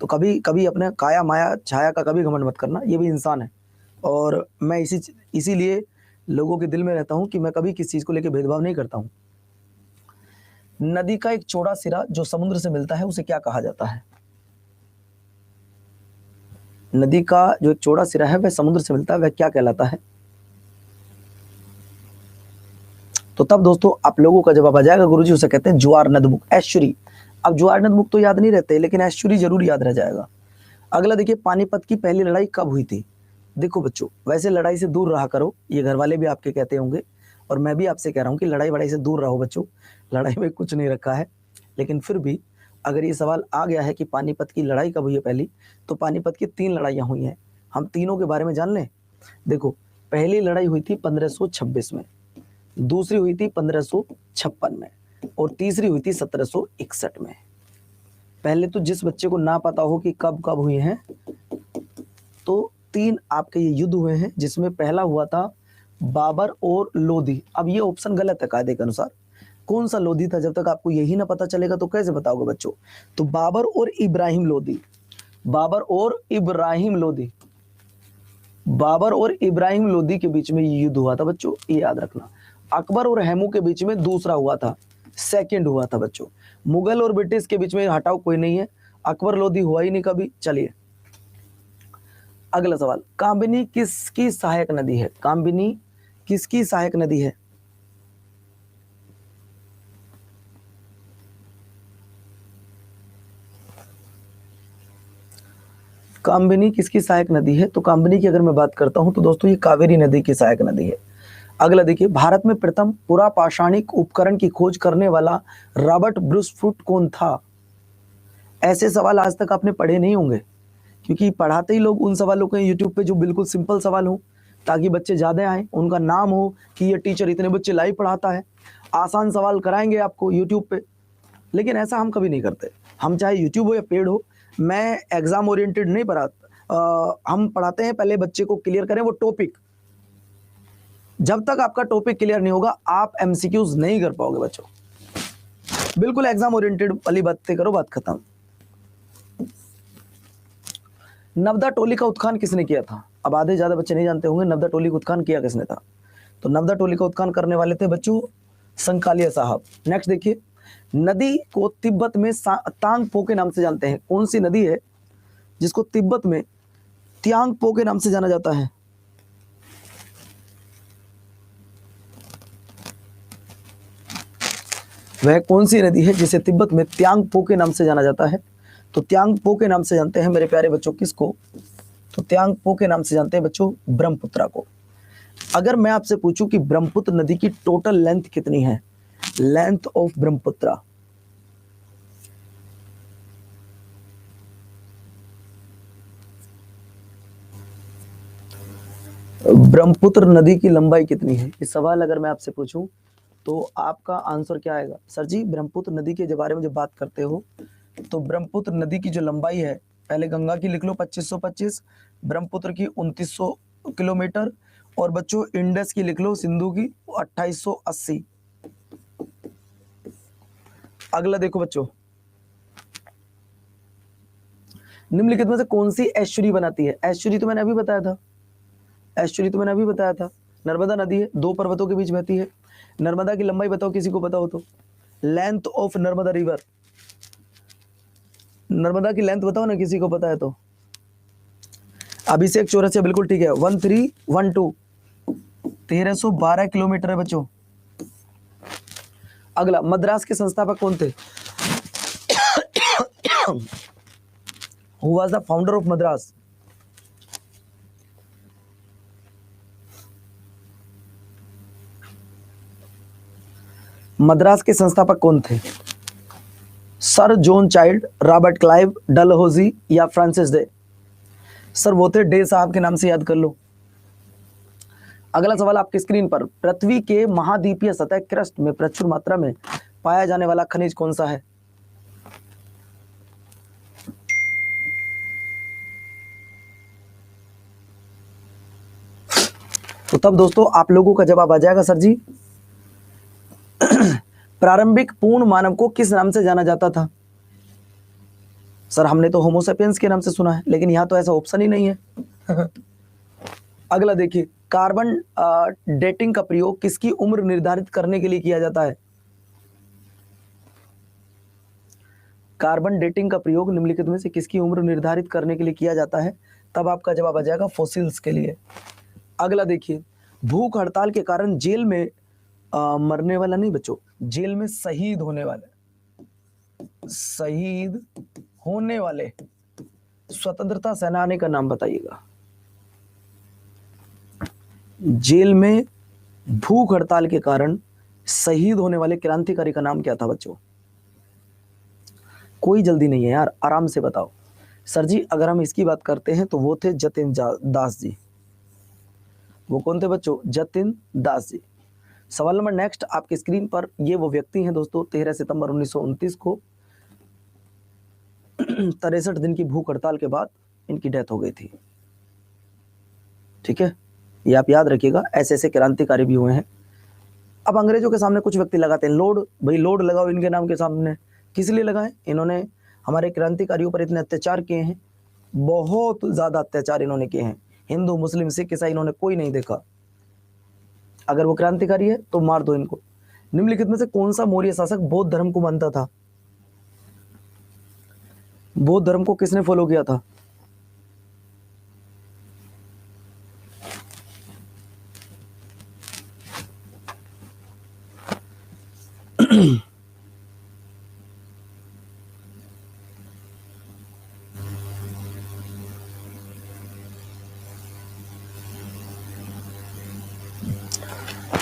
Speaker 1: तो कभी कभी अपने काया माया छाया का कभी घमंड मत करना, ये भी इंसान है। और मैं इसीलिए लोगों के दिल में रहता हूं कि मैं कभी किसी चीज को लेकर भेदभाव नहीं करता हूं। नदी का एक चौड़ा सिरा जो समुद्र से मिलता है उसे क्या कहा जाता है? नदी का जो एक चौड़ा सिरा है वह समुद्र से मिलता है, वह क्या कहलाता है? तो तब दोस्तों आप लोगों का जवाब आ जाएगा गुरुजी, उसे कहते हैं ज्वार नदमुख, एस्चुरी। अब ज्वार नदमुख तो याद नहीं रहते, लेकिन एस्चुरी जरूर याद रह जाएगा। अगला देखिए, पानीपत की पहली लड़ाई कब हुई थी? देखो बच्चों, वैसे लड़ाई से दूर रहा करो, ये घर वाले भी आपके कहते होंगे, और मैं भी आपसे कह रहा हूँ कि लड़ाई वड़ाई से दूर रहो बच्चों, लड़ाई में कुछ नहीं रखा है। लेकिन फिर भी अगर ये सवाल आ गया है कि पानीपत की लड़ाई कब हुई है पहली, तो पानीपत की 3 लड़ाइयाँ हुई हैं, हम तीनों के बारे में जान लें। देखो, पहली लड़ाई हुई थी 1526 में, दूसरी हुई थी 1556 में, और तीसरी हुई थी 1761 में। पहले तो जिस बच्चे को ना पता हो कि कब कब हुई हैं, तो 3 आपके ये युद्ध हुए हैं, जिसमें पहला हुआ था बाबर और लोधी। अब ये ऑप्शन गलत है कायदे के अनुसार, कौन सा लोधी था? जब तक आपको यही ना पता चलेगा तो कैसे बताओगे बच्चों? तो बाबर और इब्राहिम लोधी, बाबर और इब्राहिम लोधी। बाबर और इब्राहिम लोदी के बीच में युद्ध हुआ था बच्चों, ये याद रखना। अकबर और हैमू के बीच में दूसरा हुआ था, सेकंड हुआ था बच्चों। मुगल और ब्रिटिश के बीच में हटाओ कोई नहीं है, अकबर लोदी हुआ ही नहीं कभी। चलिए अगला सवाल, कामिनी किसकी सहायक नदी है? कामिनी किसकी सहायक नदी है? कामिनी किसकी सहायक नदी है? तो कामिनी की अगर मैं बात करता हूं तो दोस्तों ये कावेरी नदी की सहायक नदी है। अगला देखिए, भारत में प्रथम पूरा पाषाणिक उपकरण की खोज करने वाला रॉबर्ट ब्रूस फुट कौन था? ऐसे सवाल आज तक आपने पढ़े नहीं होंगे, क्योंकि पढ़ाते ही लोग उन सवालों को यूट्यूब पे जो बिल्कुल सिंपल सवाल हो, ताकि बच्चे ज्यादा आए, उनका नाम हो कि ये टीचर इतने बच्चे लाइव पढ़ाता है, आसान सवाल कराएंगे आपको यूट्यूब पे। लेकिन ऐसा हम कभी नहीं करते। हम चाहे यूट्यूब हो या पेड हो, मैं एग्जाम ओरिएंटेड नहीं पढ़ाता। हम पढ़ाते हैं पहले बच्चे को क्लियर करें वो टॉपिक। जब तक आपका टॉपिक क्लियर नहीं होगा आप एमसीक्यूज नहीं कर पाओगे बच्चों। बिल्कुल एग्जाम ओरिएंटेड वाली बातें करो, बात खत्म। नवदा टोली का उत्थान किसने किया था? अब आधे ज्यादा बच्चे नहीं जानते होंगे नवदा टोली का उत्थान किया किसने था। तो नवदा टोली का उत्थान करने वाले थे बच्चों संकालिया साहब। नेक्स्ट देखिए, नदी को तिब्बत में तांगपो के नाम से जानते हैं। कौन सी नदी है जिसको तिब्बत में त्यांगपो के नाम से जाना जाता है? वह कौन सी नदी है जिसे तिब्बत में त्यांगपो के नाम से जाना जाता है? तो त्यांगपो के नाम से जानते हैं मेरे प्यारे बच्चों किसको? तो त्यांगपो के नाम से जानते हैं बच्चों ब्रह्मपुत्रा को। अगर मैं आपसे पूछूं कि ब्रह्मपुत्र नदी की टोटल लेंथ कितनी है, लेंथ ऑफ ब्रह्मपुत्रा, ब्रह्मपुत्र नदी की लंबाई कितनी है? इस सवाल अगर मैं आपसे पूछूं तो आपका आंसर क्या आएगा? सर जी ब्रह्मपुत्र नदी के बारे में जब बात करते हो तो ब्रह्मपुत्र नदी की जो लंबाई है, पहले गंगा की लिख लो 2525, ब्रह्मपुत्र की 2900 किलोमीटर, और बच्चों इंडस की लिख लो, सिंधु की 2880। अगला देखो बच्चों, निम्नलिखित में से कौन सी एस्चुरी बनाती है? एस्चुरी तो मैंने अभी बताया था, एस्चुरी तो मैंने अभी बताया था, नर्मदा नदी है, दो पर्वतों के बीच बहती है। नर्मदा की लंबाई बताओ किसी को पता हो तो, length of Narmada river, Narmada की लेंथ बताओ ना किसी को पता है तो। अभिषेक चौरसिया बिल्कुल ठीक है, 1312, 1312 किलोमीटर है बच्चों। अगला, मद्रास के संस्थापक कौन थे? Who was the founder of Madras? Madras के संस्थापक कौन थे? Sir John child, Robert Clive, Dalhousie या फ्रांसिस डे? सर वो थे डे साहब के नाम से याद कर लो। अगला सवाल आपकी स्क्रीन पर, पृथ्वी के महाद्वीपीय सतह क्रस्ट में प्रचुर मात्रा में पाया जाने वाला खनिज कौन सा है? तो तब दोस्तों आप लोगों का जवाब आ जाएगा सर जी प्रारंभिक पूर्ण मानव को किस नाम से जाना जाता था? सर हमने तो होमोसेपियंस के नाम से सुना है, लेकिन यहां तो ऐसा ऑप्शन ही नहीं है। अगला देखिए, कार्बन डेटिंग का प्रयोग किसकी उम्र निर्धारित करने के लिए किया जाता है? कार्बन डेटिंग का प्रयोग निम्नलिखित में से किसकी उम्र निर्धारित करने के लिए किया जाता है? तब आपका जवाब आ जाएगा फॉसिल्स के लिए। अगला देखिए, भूख हड़ताल के कारण जेल में मरने वाला नहीं बच्चों, जेल में शहीद होने वाले स्वतंत्रता सेनानी का नाम बताइएगा। जेल में भूख हड़ताल के कारण शहीद होने वाले क्रांतिकारी का नाम क्या था बच्चों? कोई जल्दी नहीं है यार, आराम से बताओ। सर जी अगर हम इसकी बात करते हैं तो वो थे जतिन दास जी। वो कौन थे बच्चों? जतिन दास जी। सवाल नंबर नेक्स्ट आपकी स्क्रीन पर, ये वो व्यक्ति हैं दोस्तों 13 सितंबर 1929 को 63 दिन की भूख हड़ताल के बाद इनकी डेथ हो गई थी। ठीक है, ये आप याद रखिएगा, ऐसे ऐसे क्रांतिकारी भी हुए हैं। अब अंग्रेजों के सामने कुछ व्यक्ति लगाते हैं लोड, भाई लोड लगाओ इनके नाम के सामने। किस लिए लगाए? इन्होंने हमारे क्रांतिकारियों पर इतने अत्याचार किए हैं, बहुत ज्यादा अत्याचार इन्होंने किए हैं। हिंदू मुस्लिम सिख ईसाई इन्होंने कोई नहीं देखा। अगर वो क्रांतिकारी है तो मार दो इनको। निम्नलिखित में से कौन सा मौर्य शासक बौद्ध धर्म को मानता था? बौद्ध धर्म को किसने फॉलो किया था?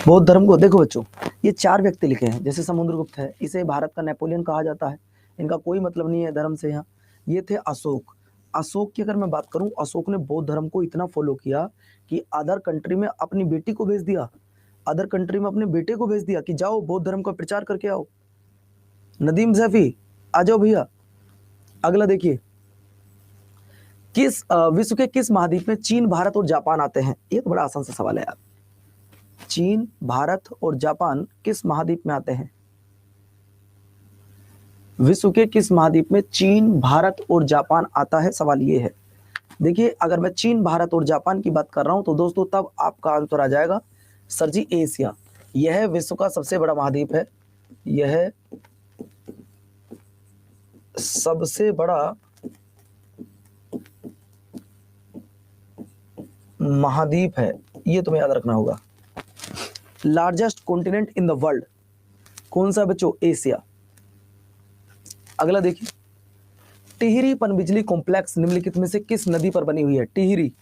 Speaker 1: बौद्ध धर्म को देखो बच्चों, ये 4 व्यक्ति लिखे हैं। जैसे समुद्रगुप्त है, इसे भारत का नेपोलियन कहा जाता है, इनका कोई मतलब नहीं है धर्म से। यहाँ ये थे अशोक। अशोक की अगर मैं बात करूं, अशोक ने बौद्ध धर्म को इतना फॉलो किया कि अदर कंट्री में अपनी बेटी को भेज दिया, अदर कंट्री में अपने बेटे को भेज दिया कि जाओ बौद्ध धर्म का प्रचार करके आओ। नदीम सैफी आ जाओ भैया। अगला देखिए, किस विश्व के किस महाद्वीप में चीन, भारत और जापान आते हैं? ये तो बड़ा आसान सा सवाल है यार। चीन, भारत और जापान किस महाद्वीप में आते हैं? विश्व के किस महाद्वीप में चीन, भारत और जापान आता है? सवाल ये है। देखिए, अगर मैं चीन, भारत और जापान की बात कर रहा हूं तो दोस्तों तब आपका आंसर आ जाएगा सर जी एशिया। यह विश्व का सबसे बड़ा महाद्वीप है, यह सबसे बड़ा महाद्वीप है, ये तुम्हें याद रखना होगा। Largest continent in the world कौन सा बच्चों? एशिया। अगला देखिए, टिहरी पनबिजली कॉम्प्लेक्स निम्नलिखित में से किस नदी पर बनी हुई है? टिहरी।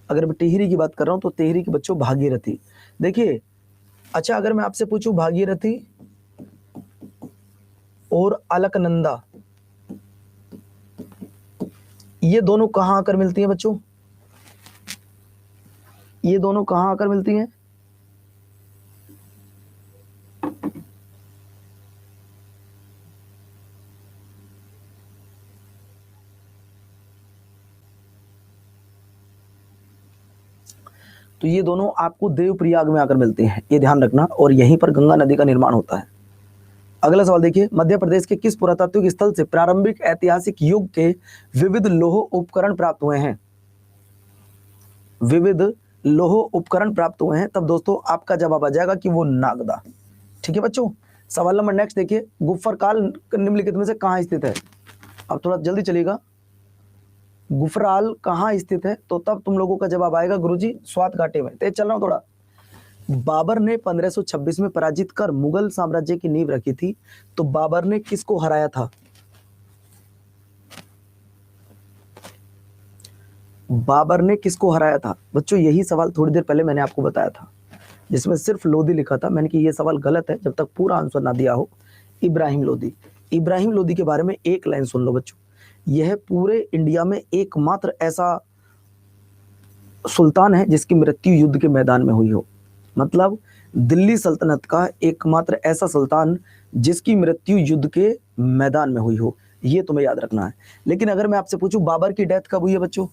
Speaker 1: अगर मैं टिहरी की बात कर रहा हूं तो टिहरी की बच्चों भागीरथी। देखिए, अच्छा अगर मैं आपसे पूछूं भागीरथी और अलकनंदा, ये दोनों कहां आकर मिलती हैं बच्चों? ये दोनों कहां आकर मिलती हैं? तो ये दोनों आपको देवप्रयाग में आकर मिलते हैं, ये ध्यान रखना, और यहीं पर गंगा नदी का निर्माण होता है। अगला सवाल देखिए, मध्य प्रदेश के किस पुरातात्विक स्थल से प्रारंभिक ऐतिहासिक युग के विविध लौह उपकरण प्राप्त हुए हैं? विविध लौह उपकरण प्राप्त हुए हैं, तब दोस्तों आपका जवाब आ जाएगा कि वो नागदा। ठीक है बच्चों। सवाल नंबर नेक्स्ट देखिए, गुफरकाल निम्नलिखित में से कहाँ स्थित है? अब थोड़ा जल्दी चलिएगा। गुफराल कहाँ स्थित है? तो तब तुम लोगों का जवाब आएगा गुरुजी स्वात घाटी में। तेज चल रहा हूं थोड़ा। बाबर ने 1526 में पराजित कर मुगल साम्राज्य की नींव रखी थी, तो बाबर ने किसको हराया था? बाबर ने किसको हराया था बच्चों? यही सवाल थोड़ी देर पहले मैंने आपको बताया था, जिसमें सिर्फ लोदी लिखा था। मैंने कि ये सवाल गलत है जब तक पूरा आंसर ना दिया हो। इब्राहिम लोदी। इब्राहिम लोदी के बारे में एक लाइन सुन लो बच्चों। यह पूरे इंडिया में एकमात्र ऐसा सुल्तान है जिसकी मृत्यु युद्ध के मैदान में हुई हो। मतलब दिल्ली सल्तनत का एकमात्र ऐसा सुल्तान जिसकी मृत्यु युद्ध के मैदान में हुई हो, ये तुम्हें याद रखना है। लेकिन अगर मैं आपसे पूछूं बाबर की डेथ कब हुई है बच्चों?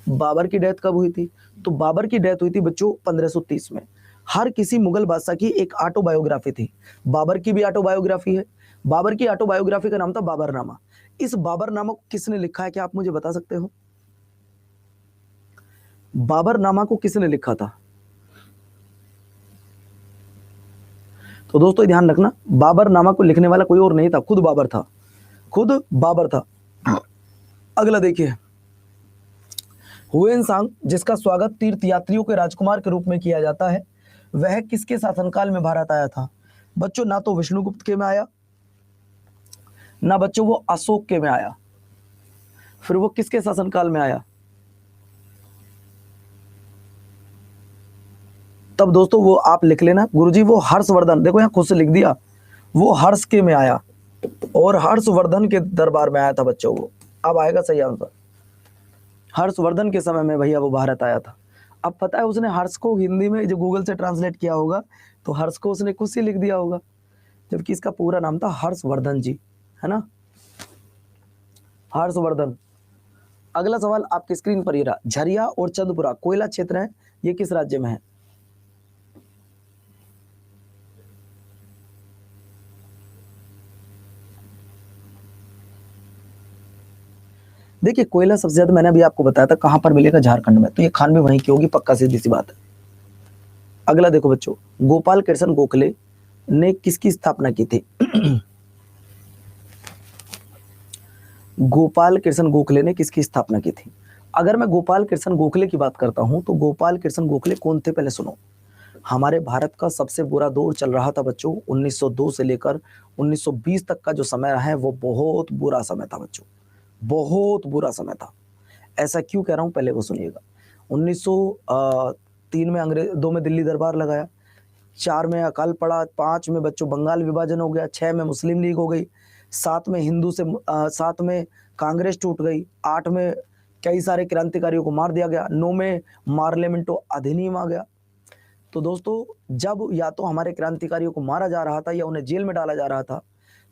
Speaker 1: बाबर की डेथ कब हुई थी? तो बाबर की डेथ हुई थी बच्चों 1530 में। हर किसी मुगल बादशाह की एक ऑटोबायोग्राफी थी, बाबर की भी ऑटोबायोग्राफी है। बाबर की ऑटोबायोग्राफी का नाम था बाबरनामा। इस बाबरनामा को किसने लिखा है, क्या आप मुझे बता सकते हो? बाबरनामा को किसने लिखा था? तो दोस्तों ध्यान रखना, बाबरनामा को लिखने वाला कोई और नहीं था, खुद बाबर था, खुद बाबर था। अगला देखिए, हुएन जिसका स्वागत तीर्थ यात्रियों के राजकुमार के रूप में किया जाता है, वह किसके शासनकाल में भारत आया था? बच्चों ना तो विष्णुगुप्त के में आया, ना बच्चों वो अशोक के में आया, फिर वो किसके शासनकाल में आया? तब दोस्तों वो आप लिख लेना गुरुजी, वो हर्षवर्धन। देखो यहाँ खुद से लिख दिया, वो हर्ष के में आया और हर्षवर्धन के दरबार में आया था बच्चों वो। अब आएगा सही आंसर, हर्षवर्धन के समय में भैया वो भारत आया था। अब पता है उसने हर्ष को हिंदी में जो गूगल से ट्रांसलेट किया होगा तो हर्ष को उसने खुद से लिख दिया होगा, जबकि इसका पूरा नाम था हर्षवर्धन जी, है ना, हर्षवर्धन। अगला सवाल आपकी स्क्रीन पर ये रहा, झरिया और चंदपुरा कोयला क्षेत्र है ये किस राज्य में है? देखिए कोयला सबसे ज्यादा मैंने अभी आपको बताया था कहां पर मिलेगा, झारखंड में, तो ये खान भी वहीं की होगी पक्का, सीधी सी बात है। अगला देखो बच्चों, गोपाल कृष्ण गोखले ने किसकी स्थापना की थी? गोपाल कृष्ण गोखले ने किसकी स्थापना की थी? अगर मैं गोपाल कृष्ण गोखले की बात करता हूं तो गोपाल कृष्ण गोखले कौन थे पहले सुनो। हमारे भारत का सबसे बुरा दौर चल रहा था बच्चों, 1902 से लेकर 1920 तक का जो समय रहा है वो बहुत बुरा समय था बच्चों, बहुत बुरा समय था। ऐसा क्यों कह रहा हूं पहले वो सुनिएगा। 1903 में अंग्रेज, 2 में दिल्ली दरबार लगाया, 4 में अकाल पड़ा, 5 में बच्चों बंगाल विभाजन हो गया, 6 में मुस्लिम लीग हो गई, 7 में 7 में कांग्रेस टूट गई, 8 में कई सारे क्रांतिकारियों को मार दिया गया, 9 में मार्लियामेंटो अधिनियम आ गया। तो दोस्तों जब या तो हमारे क्रांतिकारियों को मारा जा रहा था या उन्हें जेल में डाला जा रहा था,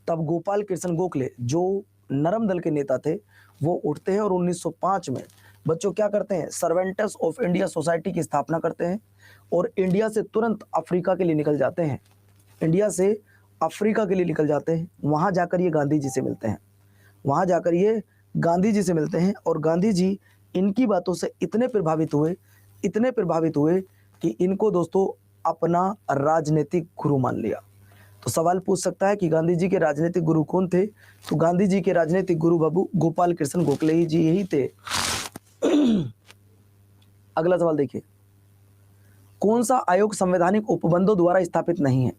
Speaker 1: तब गोपाल कृष्ण गोखले जो नरम दल के नेता थे वो उठते हैं और 1905 में बच्चों क्या करते हैं, सर्वेंट्स ऑफ इंडिया सोसाइटी की स्थापना करते हैं और इंडिया से तुरंत अफ्रीका के लिए निकल जाते हैं, इंडिया से अफ्रीका के लिए निकल जाते हैं। वहां जाकर ये गांधी जी से मिलते हैं, वहां जाकर ये गांधी जी से मिलते हैं और गांधी जी इनकी बातों से इतने प्रभावित हुए, इतने प्रभावित हुए कि इनको दोस्तों अपना राजनीतिक गुरु मान लिया। तो सवाल पूछ सकता है कि गांधी जी के राजनीतिक गुरु कौन थे? तो गांधी जी के राजनीतिक गुरु बाबू गोपाल कृष्ण गोखले ही जी यही थे। अगला सवाल देखिए, कौन सा आयोग संवैधानिक उपबंधों द्वारा स्थापित नहीं है?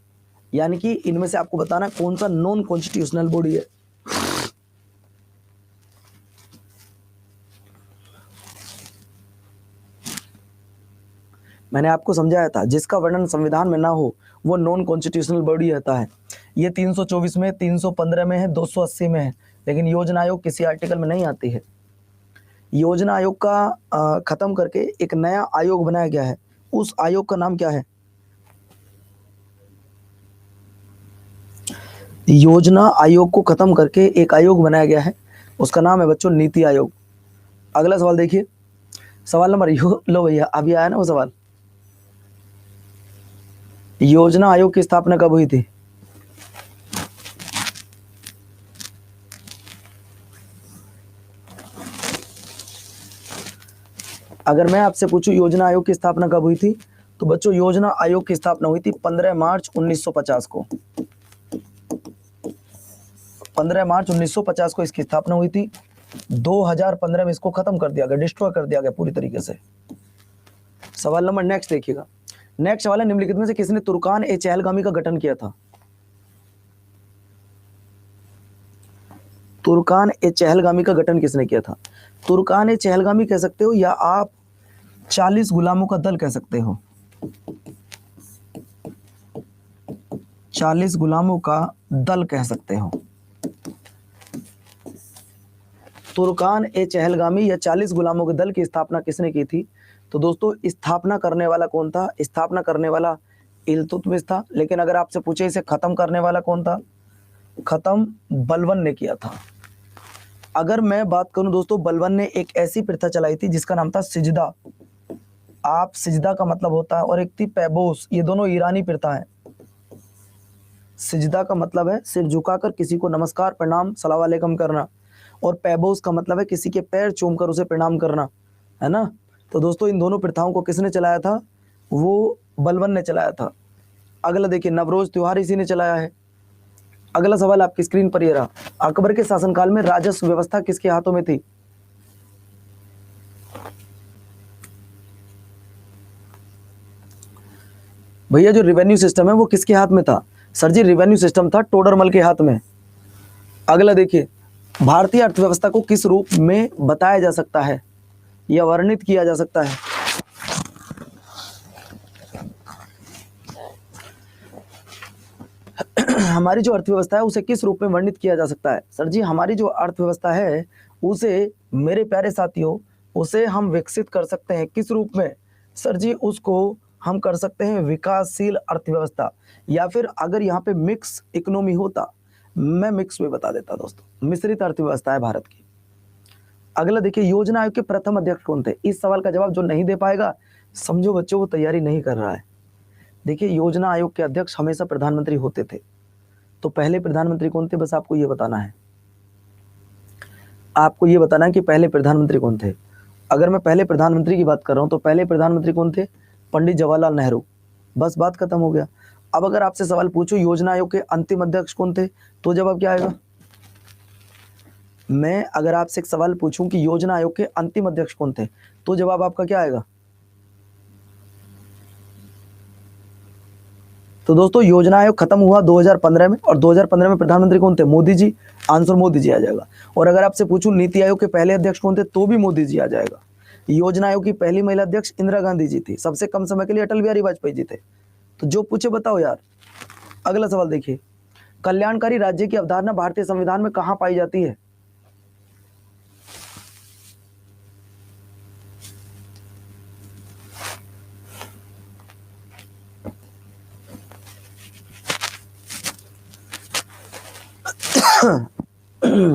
Speaker 1: यानी कि इनमें से आपको बताना कौन सा नॉन कॉन्स्टिट्यूशनल बॉडी है। मैंने आपको समझाया था जिसका वर्णन संविधान में ना हो वो नॉन कॉन्स्टिट्यूशनल बॉडी रहता है। ये 324 में, 315 में है, 280 में है, लेकिन योजना आयोग किसी आर्टिकल में नहीं आती है। योजना आयोग का खत्म करके एक नया आयोग बनाया गया है, उस आयोग का नाम क्या है? योजना आयोग को खत्म करके एक आयोग बनाया गया है, उसका नाम है बच्चों नीति आयोग। अगला सवाल देखिए, सवाल नंबर लो भैया, अभी आया ना वो सवाल, योजना आयोग की स्थापना कब हुई थी? अगर मैं आपसे पूछूं योजना आयोग की स्थापना कब हुई थी, तो बच्चों योजना आयोग की स्थापना हुई थी 15 मार्च 1950 को। 15 मार्च 1950 को इसकी स्थापना हुई थी। 2015 में इसको खत्म कर दिया गया, डिस्ट्रॉय कर दिया गया पूरी तरीके से। सवाल नंबर नेक्स्ट देखिएगा, नेक्स्ट सवाल है, निम्नलिखित में से किसने तुर्कान ए चहलगामी का गठन किया था? तुर्कान ए चहलगामी का गठन किसने किया था? तुर्कान ए चहलगामी कह सकते हो या आप 40 गुलामों का दल कह सकते हो। 40 गुलामों का दल कह सकते हो। तुर्कान ए चहलगामी या 40 गुलामों के दल की स्थापना किसने की थी? तो दोस्तों स्थापना करने वाला कौन था? स्थापना करने वाला इल्तुतमिश था, लेकिन अगर आपसे पूछे इसे खत्म करने वाला कौन था? खत्म बलबन ने किया था। अगर मैं बात करूं दोस्तों, बलबन ने एक ऐसी प्रथा चलाई थी जिसका नाम था सिजदा। आप सिजदा का मतलब होता है, और एक थी पैबोस, ये दोनों ईरानी प्रथा है। सिजदा का मतलब है सिर झुकाकर किसी को नमस्कार प्रणाम सलाम वालेकुम करना, और पैबोस का मतलब है किसी के पैर चूमकर उसे प्रणाम करना, है ना। तो दोस्तों इन दोनों प्रथाओं को किसने चलाया था? वो बलबन ने चलाया था। अगला देखिए, नवरोज त्योहार इसी ने चलाया है। अगला सवाल आपकी स्क्रीन पर ये रहा, अकबर के शासनकाल में राजस्व व्यवस्था किसके हाथों में थी? भैया जो रिवेन्यू सिस्टम है वो किसके हाथ में था? सर जी रिवेन्यू सिस्टम था टोडरमल के हाथ में। अगला देखिए, भारतीय अर्थव्यवस्था को किस रूप में बताया जा सकता है या वर्णित किया जा सकता है? हमारी जो अर्थव्यवस्था है उसे किस रूप में वर्णित किया जा सकता है? सर जी हमारी जो अर्थव्यवस्था है उसे, मेरे प्यारे साथियों, उसे हम विकसित कर सकते हैं किस रूप में? सर जी उसको हम कर सकते हैं विकासशील अर्थव्यवस्था, या फिर अगर यहाँ पे मिक्स इकोनॉमी होता, मैं मिक्स में बता देता दोस्तों, मिश्रित अर्थव्यवस्था है भारत की। अगला देखिए, योजना आयोग के प्रथम अध्यक्ष कौन थे? इस सवाल का जवाब जो नहीं दे पाएगा समझो बच्चों, वो तैयारी नहीं कर रहा है। देखिए, योजना आयोग के अध्यक्ष हमेशा प्रधानमंत्री होते थे, तो पहले प्रधानमंत्री कौन थे, बस आपको ये बताना है। आपको ये बताना है कि पहले प्रधानमंत्री कौन थे। अगर मैं पहले प्रधानमंत्री की बात कर रहा हूँ तो पहले प्रधानमंत्री कौन थे, पंडित जवाहरलाल नेहरू। बस बात खत्म हो गया। अब अगर आपसे सवाल पूछो योजना आयोग के अंतिम अध्यक्ष कौन थे, तो जवाब क्या आएगा। मैं अगर आपसे एक सवाल पूछूं कि योजना आयोग के अंतिम अध्यक्ष कौन थे, तो जवाब आपका क्या आएगा। तो दोस्तों, योजना आयोग खत्म हुआ 2015 में, और 2015 में प्रधानमंत्री कौन थे, मोदी जी। आंसर मोदी जी आ जाएगा। और अगर आपसे पूछूं नीति आयोग के पहले अध्यक्ष कौन थे, तो भी मोदी जी आ जाएगा। योजना आयोग की पहली महिला अध्यक्ष इंदिरा गांधी जी थी, सबसे कम समय के लिए अटल बिहारी वाजपेयी जी थे। तो जो पूछे बताओ यार। अगला सवाल देखिए, कल्याणकारी राज्य की अवधारणा भारतीय संविधान में कहां पाई जाती है।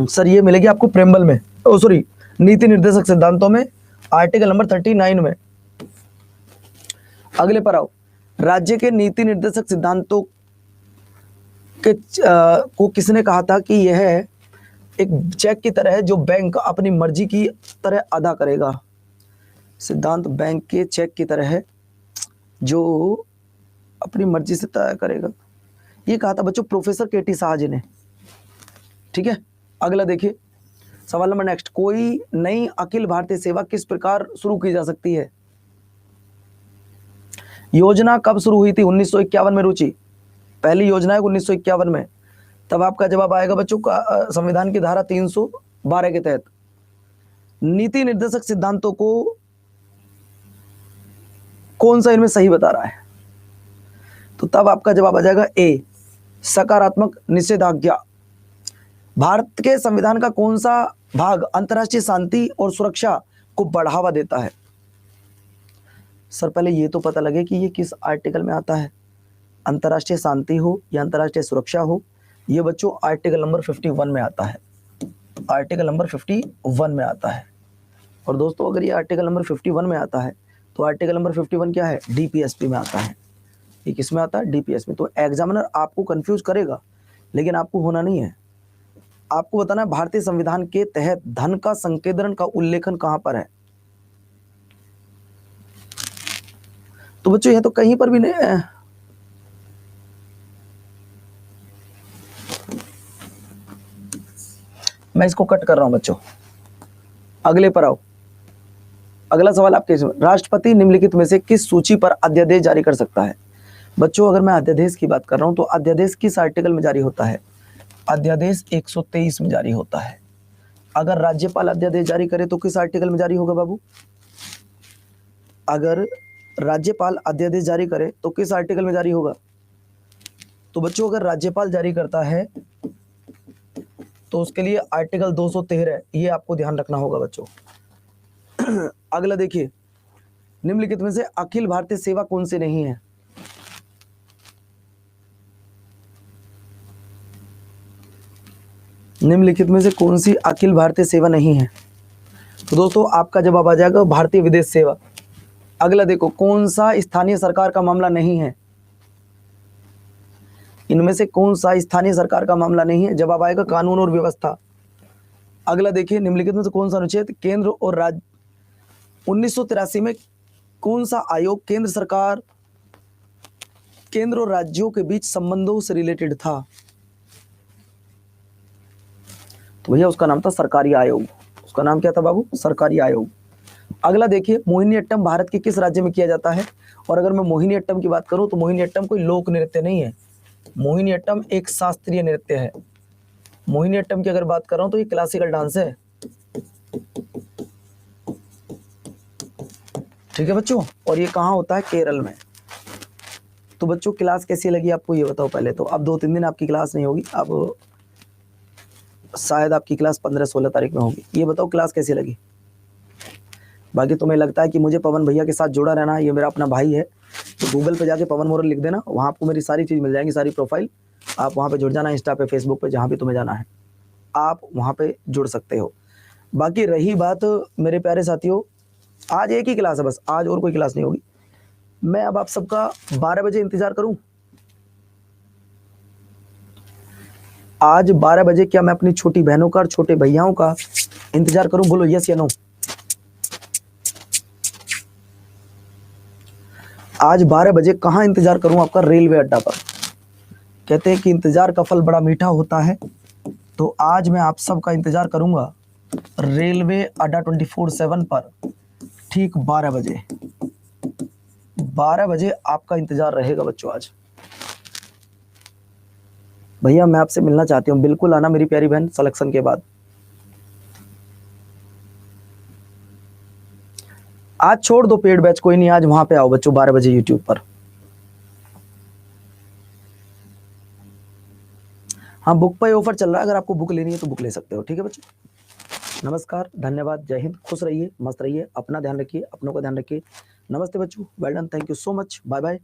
Speaker 1: सर ये मिलेगी आपको प्रेम्बल में, ओ सॉरी, नीति निर्देशक सिद्धांतों में, आर्टिकल नंबर 39 में। अगले पर आओ, राज्य के नीति निर्देशक सिद्धांतों के को किसने कहा था कि यह एक चेक की तरह है जो बैंक अपनी मर्जी की तरह अदा करेगा। सिद्धांत बैंक के चेक की तरह है जो अपनी मर्जी से तय करेगा, ये कहा था बच्चों प्रोफेसर केटी शाह जी ने। ठीक है, अगला देखिए सवाल नंबर नेक्स्ट, कोई नई अखिल भारतीय सेवा किस प्रकार शुरू की जा सकती है। योजना कब शुरू हुई थी, 1951 में रुचि। पहली योजना है 1951 में। तब आपका जवाब आएगा बच्चों का संविधान की धारा 312 के तहत। नीति निर्देशक सिद्धांतों को कौन सा इनमें सही बता रहा है, तो तब आपका जवाब आ जाएगा ए, सकारात्मक निषेधाज्ञा। भारत के संविधान का कौन सा भाग अंतर्राष्ट्रीय शांति और सुरक्षा को बढ़ावा देता है। सर पहले ये तो पता लगे कि ये किस आर्टिकल में आता है, अंतर्राष्ट्रीय शांति हो या अंतर्राष्ट्रीय सुरक्षा हो। ये बच्चों आर्टिकल नंबर 51 में आता है, आर्टिकल नंबर 51 में आता है। और दोस्तों अगर ये आर्टिकल नंबर 51 में आता है तो आर्टिकल नंबर 51 क्या है, डीपीएसपी में आता है। ये किस में आता है, डीपीएसपी में। तो एग्जामिनर आपको कंफ्यूज करेगा, लेकिन आपको होना नहीं है। आपको बताना है भारतीय संविधान के तहत धन का संकेंद्रण का उल्लेखन कहां पर है। तो बच्चों यह तो कहीं पर भी नहीं है। मैं इसको कट कर रहा हूं बच्चों, अगले पर आओ। अगला सवाल आपके, राष्ट्रपति निम्नलिखित में से किस सूची पर अध्यादेश जारी कर सकता है। बच्चों अगर मैं अध्यादेश की बात कर रहा हूं तो अध्यादेश किस आर्टिकल में जारी होता है, अध्यादेश 123 में जारी होता है। अगर राज्यपाल अध्यादेश जारी करे तो किस आर्टिकल में जारी होगा बाबू, अगर राज्यपाल अध्यादेश जारी करे तो किस आर्टिकल में जारी होगा। तो बच्चों अगर राज्यपाल जारी करता है तो उसके लिए आर्टिकल 213, ये आपको ध्यान रखना होगा बच्चों। अगला देखिए, निम्नलिखित में से अखिल भारतीय सेवा कौन सी नहीं है। निम्नलिखित में से कौन सी अखिल भारतीय सेवा नहीं है, तो दोस्तों आपका जवाब आ जाएगा भारतीय विदेश सेवा। अगला देखो, कौन सा स्थानीय सरकार का मामला नहीं है, इनमें से कौन सा स्थानीय सरकार का मामला नहीं है, जवाब आएगा कानून और व्यवस्था। अगला देखिए, निम्नलिखित में से कौन सा अनुच्छेद केंद्र और राज्य 1983 में कौन सा आयोग केंद्र सरकार, केंद्र और राज्यों के बीच संबंधों से रिलेटेड था। तो भैया उसका नाम था सरकारी आयोग। उसका नाम क्या था बाबू, सरकारी आयोग। अगला देखिए, मोहिनीअट्टम भारत के किस राज्य में किया जाता है। और अगर मैं मोहिनीअट्टम की बात करूं तो मोहिनीअट्टम कोई लोक नृत्य नहीं है, मोहिनीअट्टम एक शास्त्रीय नृत्य है। मोहिनीअट्टम की अगर बात कर रहा हूं तो ये क्लासिकल डांस है। ठीक है बच्चों, और ये कहाँ होता है, केरल में। तो बच्चों क्लास कैसी लगी आपको ये बताओ पहले तो। अब 2-3 दिन आपकी क्लास नहीं होगी, अब शायद आपकी क्लास 15-16 तारीख में होगी। ये बताओ क्लास कैसी लगी। बाकी तुम्हें लगता है कि मुझे पवन भैया के साथ जुड़ा रहना है, ये मेरा अपना भाई है, तो गूगल पे जाके पवन मोरल लिख देना, वहाँ आपको मेरी सारी चीज़ मिल जाएंगी, सारी प्रोफाइल। आप वहाँ पे जुड़ जाना, इंस्टा पे, फेसबुक पे, जहाँ भी तुम्हें जाना है आप वहाँ पे जुड़ सकते हो। बाकी रही बात मेरे प्यारे साथियों, आज एक ही क्लास है बस, आज और कोई क्लास नहीं होगी। मैं अब आप सबका 12 बजे इंतजार करूं? आज 12 बजे क्या मैं अपनी छोटी बहनों का और छोटे भैयाओं का इंतजार करूं? बोलो यस या नो। आज 12 बजे कहां इंतजार करूं आपका? रेलवे अड्डा पर। कहते हैं कि इंतजार का फल बड़ा मीठा होता है, तो आज मैं आप सबका इंतजार करूंगा रेलवे अड्डा 24/7 पर, ठीक 12 बजे। 12 बजे आपका इंतजार रहेगा बच्चों। आज भैया मैं आपसे मिलना चाहती हूँ, बिल्कुल आना मेरी प्यारी बहन सिलेक्शन के बाद। आज छोड़ दो पेड बैच, कोई नहीं, आज वहां पे आओ बच्चों 12 बजे यूट्यूब पर। हाँ बुक पे ऑफर चल रहा है, अगर आपको बुक लेनी है तो बुक ले सकते हो। ठीक है बच्चों, नमस्कार, धन्यवाद, जय हिंद, खुश रहिए, मस्त रहिए, अपना ध्यान रखिए, अपनों का ध्यान रखिए। नमस्ते बच्चों, well done, thank you so much, bye bye.